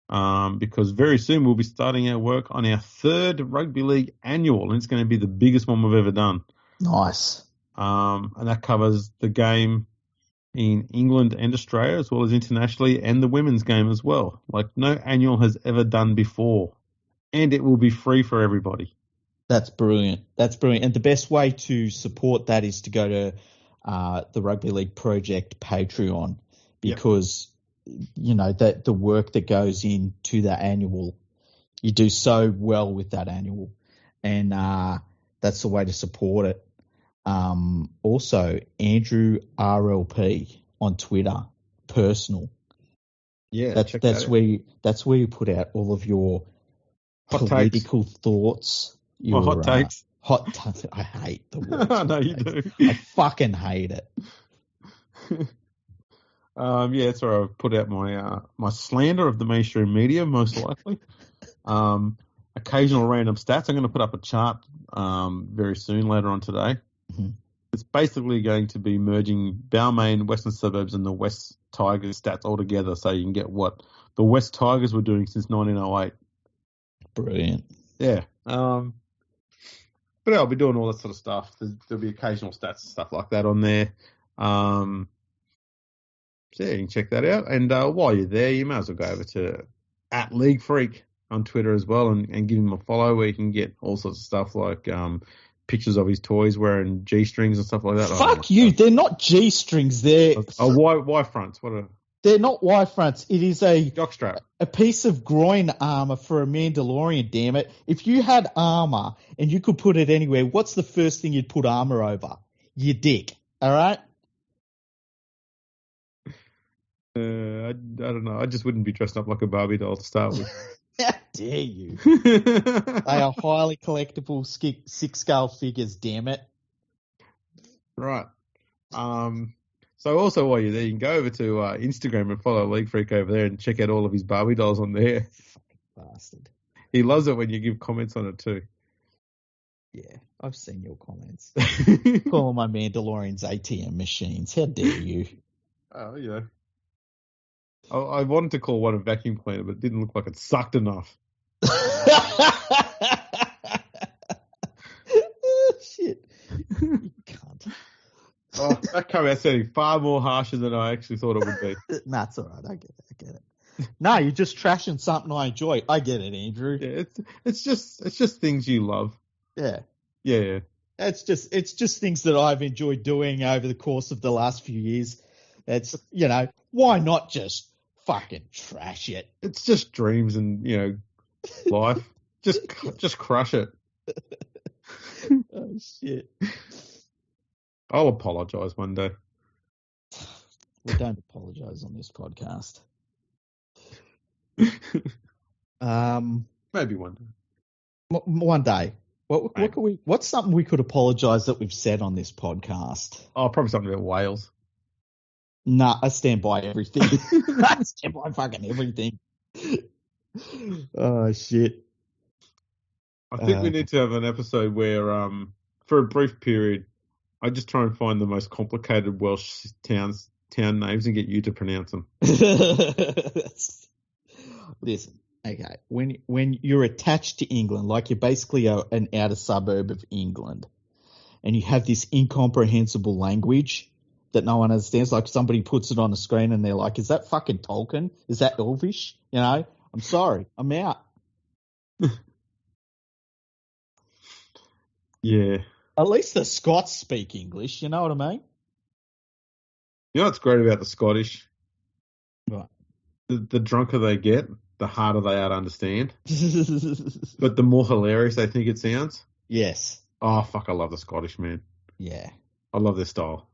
Because very soon we'll be starting our work on our third Rugby League annual, and it's going to be the biggest one we've ever done. Nice. And that covers the game in England and Australia, as well as internationally, and the women's game as well. Like no annual has ever done before. And it will be free for everybody. That's brilliant. That's brilliant. And the best way to support that is to go to the Rugby League Project Patreon, because, you know, that the work that goes into that annual, you do so well with that annual. And that's the way to support it. Also, Andrew RLP on Twitter, personal. Yeah, that's where you put out all of your hot political thoughts. Your hot takes. I hate the word. I know you do. I fucking hate it. That's where I put out my slander of the mainstream media, most likely. Occasional random stats. I'm going to put up a chart very soon, later on today. Mm-hmm. It's basically going to be merging Balmain, Western Suburbs, and the West Tigers stats all together, so you can get what the West Tigers were doing since 1908. Brilliant. Yeah. But I'll be doing all that sort of stuff. There'll be occasional stats and stuff like that on there. So yeah, you can check that out. And while you're there, you may as well go over to @LeagueFreak on Twitter as well and give him a follow, where you can get all sorts of stuff like pictures of his toys wearing G-strings and stuff like that. Fuck you. They're not G-strings. They're Y fronts. They're not Y fronts. It is a jockstrap. A piece of groin armor for a Mandalorian, damn it. If you had armor and you could put it anywhere, what's the first thing you'd put armor over? Your dick. All right? I don't know. I just wouldn't be dressed up like a Barbie doll to start with. How dare you? They are highly collectible six-scale figures, damn it. Right. So also while you're there, you can go over to Instagram and follow League Freak over there and check out all of his Barbie dolls on there. Fucking bastard. He loves it when you give comments on it too. Yeah, I've seen your comments. Calling my Mandalorians ATM machines. How dare you? Oh, yeah. I wanted to call one a vacuum cleaner, but it didn't look like it sucked enough. Shit. You cunt. Oh, that came out sounding far more harsher than I actually thought it would be. Nah, it's all right. I get it. No, you're just trashing something I enjoy. I get it, Andrew. Yeah, it's just things you love. Yeah. Yeah. It's just things that I've enjoyed doing over the course of the last few years. It's, why not just fucking trash it. It's just dreams and, life. Just crush it. Oh, shit. I'll apologise one day. We don't apologise on this podcast. Maybe one day. One day. What's something we could apologise that we've said on this podcast? Oh, probably something about Wales. Nah, I stand by everything. I stand by fucking everything. Oh, shit. I think we need to have an episode where, for a brief period, I just try and find the most complicated Welsh town names and get you to pronounce them. Listen, okay, when you're attached to England, like you're basically an outer suburb of England, and you have this incomprehensible language that no one understands, like somebody puts it on a screen and they're like, is that fucking Tolkien? Is that Elvish? I'm sorry, I'm out. Yeah. At least the Scots speak English, you know what I mean? You know what's great about the Scottish? Right. The drunker they get, the harder they are to understand. But the more hilarious they think it sounds. Yes. Oh, fuck, I love the Scottish, man. Yeah. I love their style.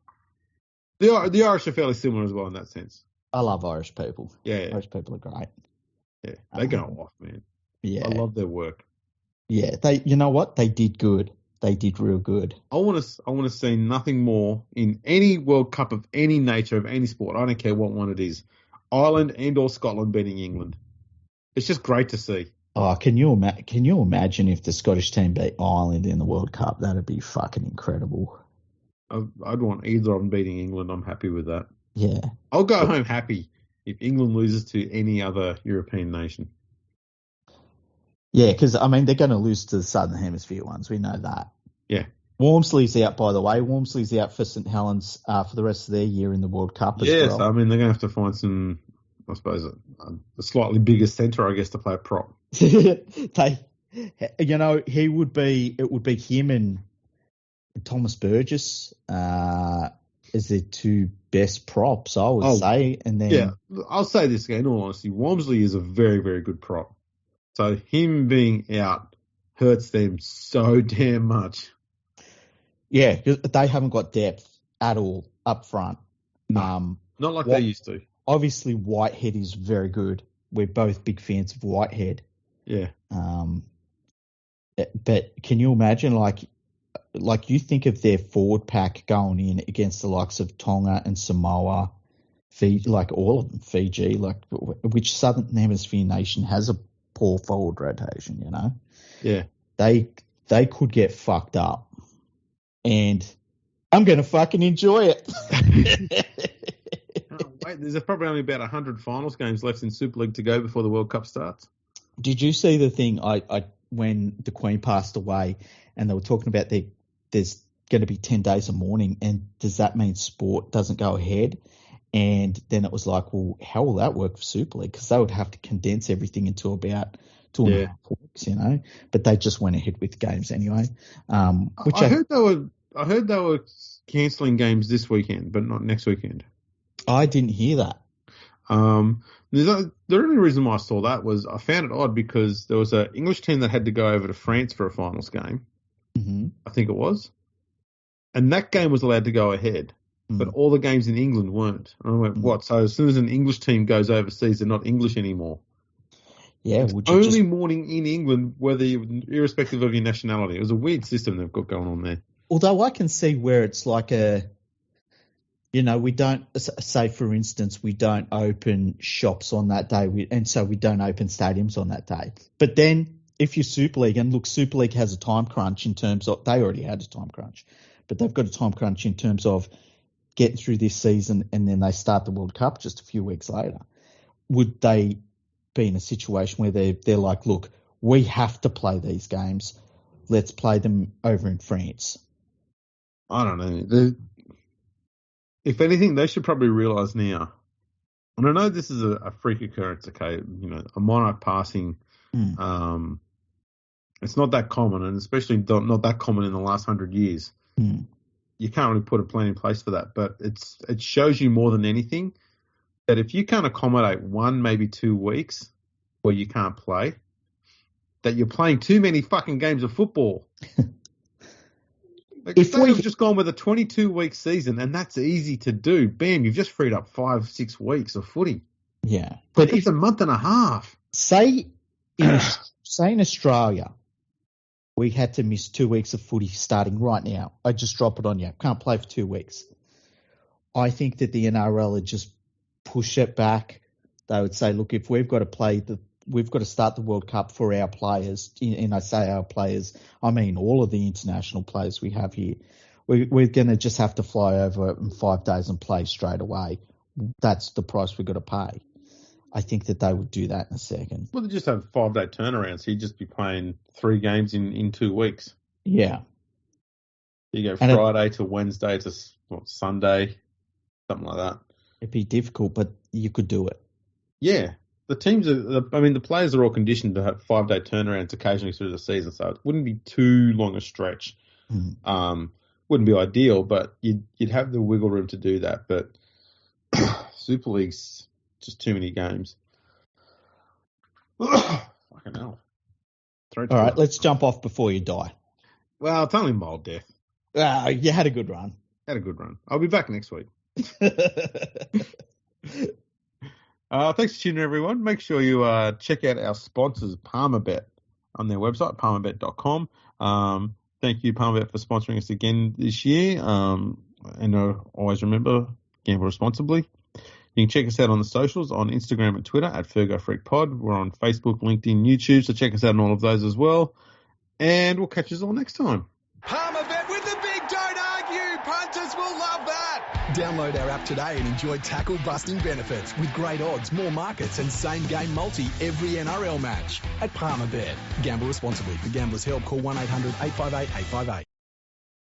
The Irish are fairly similar as well in that sense. I love Irish people. Yeah. Irish people are great. Yeah. They go off, man. Yeah. I love their work. Yeah. You know what? They did good. They did real good. I want to see nothing more in any World Cup of any nature of any sport. I don't care what one it is. Ireland and or Scotland beating England. It's just great to see. Oh, can you imagine if the Scottish team beat Ireland in the World Cup? That'd be fucking incredible. I'd want either of them beating England. I'm happy with that. Yeah. I'll go home happy if England loses to any other European nation. Yeah, because, they're going to lose to the Southern Hemisphere ones. We know that. Yeah. Wormsley's out, by the way. Wormsley's out for St Helens for the rest of their year in the World Cup as well. Yes, they're going to have to find some, I suppose, a slightly bigger centre, I guess, to play a prop. It would be him and Thomas Burgess as their two best props, I would say. And then, yeah, I'll say this again, in all honesty, Wormsley is a very, very good prop. So him being out hurts them so damn much. Yeah, because they haven't got depth at all up front. No, not like they used to. Obviously, Whitehead is very good. We're both big fans of Whitehead. Yeah. But can you imagine, like you think of their forward pack going in against the likes of Tonga and Samoa, Fiji, like all of them, Fiji, like which Southern Hemisphere nation has a poor forward rotation, Yeah. They could get fucked up. And I'm going to fucking enjoy it. Wait, there's probably only about 100 finals games left in Super League to go before the World Cup starts. Did you see the thing when the Queen passed away and they were talking about there's going to be 10 days of mourning, and does that mean sport doesn't go ahead? And then it was like, well, how will that work for Super League? Because they would have to condense everything into about 2.5 weeks, But they just went ahead with games anyway. I heard they were cancelling games this weekend, but not next weekend. I didn't hear that. The only reason why I saw that was I found it odd because there was an English team that had to go over to France for a finals game. Mm-hmm. I think it was. And that game was allowed to go ahead, but all the games in England weren't. And I went, what? So as soon as an English team goes overseas, they're not English anymore. Yeah, only mourning in England, irrespective of your nationality. It was a weird system they've got going on there. Although I can see where it's like we don't, say for instance, we don't open shops on that day, and so we don't open stadiums on that day. But then if you're Super League, and look, Super League has a time crunch in terms of, they already had a time crunch, but they've got a time crunch in terms of getting through this season, and then they start the World Cup just a few weeks later. Would they be in a situation where they're like, look, we have to play these games. Let's play them over in France. I don't know. If anything, they should probably realise now. And I know this is a freak occurrence, okay? A monarch passing. It's not that common, and especially not that common in the last 100 years. You can't really put a plan in place for that, but it shows you more than anything that if you can't accommodate 1, maybe 2 weeks where you can't play, that you're playing too many fucking games of football. Like, if we've just gone with a 22-week season, and that's easy to do, bam, you've just freed up 5-6 weeks of footy. Yeah. But it's a month and a half. Say in Australia, we had to miss 2 weeks of footy starting right now. I just drop it on you. Can't play for 2 weeks. I think that the NRL would just push it back. They would say, look, if we've got to start the World Cup for our players, and I say our players, I mean all of the international players we have here. We're going to just have to fly over in 5 days and play straight away. That's the price we've got to pay. I think that they would do that in a second. Well, they just have 5-day turnaround, so you'd just be playing 3 games in 2 weeks. Yeah. You go Friday to Wednesday to Sunday, something like that. It'd be difficult, but you could do it. Yeah. The players are all conditioned to have 5-day turnarounds occasionally through the season, so it wouldn't be too long a stretch. Wouldn't be ideal, but you'd have the wiggle room to do that. But Super League's just too many games. Fucking hell. All right, let's jump off before you die. Well, it's only mild death. You had a good run. I'll be back next week. Thanks for tuning in, everyone. Make sure you check out our sponsors, PalmerBet, on their website, palmerbet.com. Thank you, PalmerBet, for sponsoring us again this year. And always remember, gamble responsibly. You can check us out on the socials, on Instagram and Twitter at FergoFreakPod. We're on Facebook, LinkedIn, YouTube, so check us out on all of those as well. And we'll catch you all next time. PalmerBet with the big don't argue. Punters will love that. Download our app today and enjoy tackle-busting benefits with great odds, more markets and same-game multi every NRL match at PalmerBet. Gamble responsibly. For Gamblers' Help, call 1-800-858-858.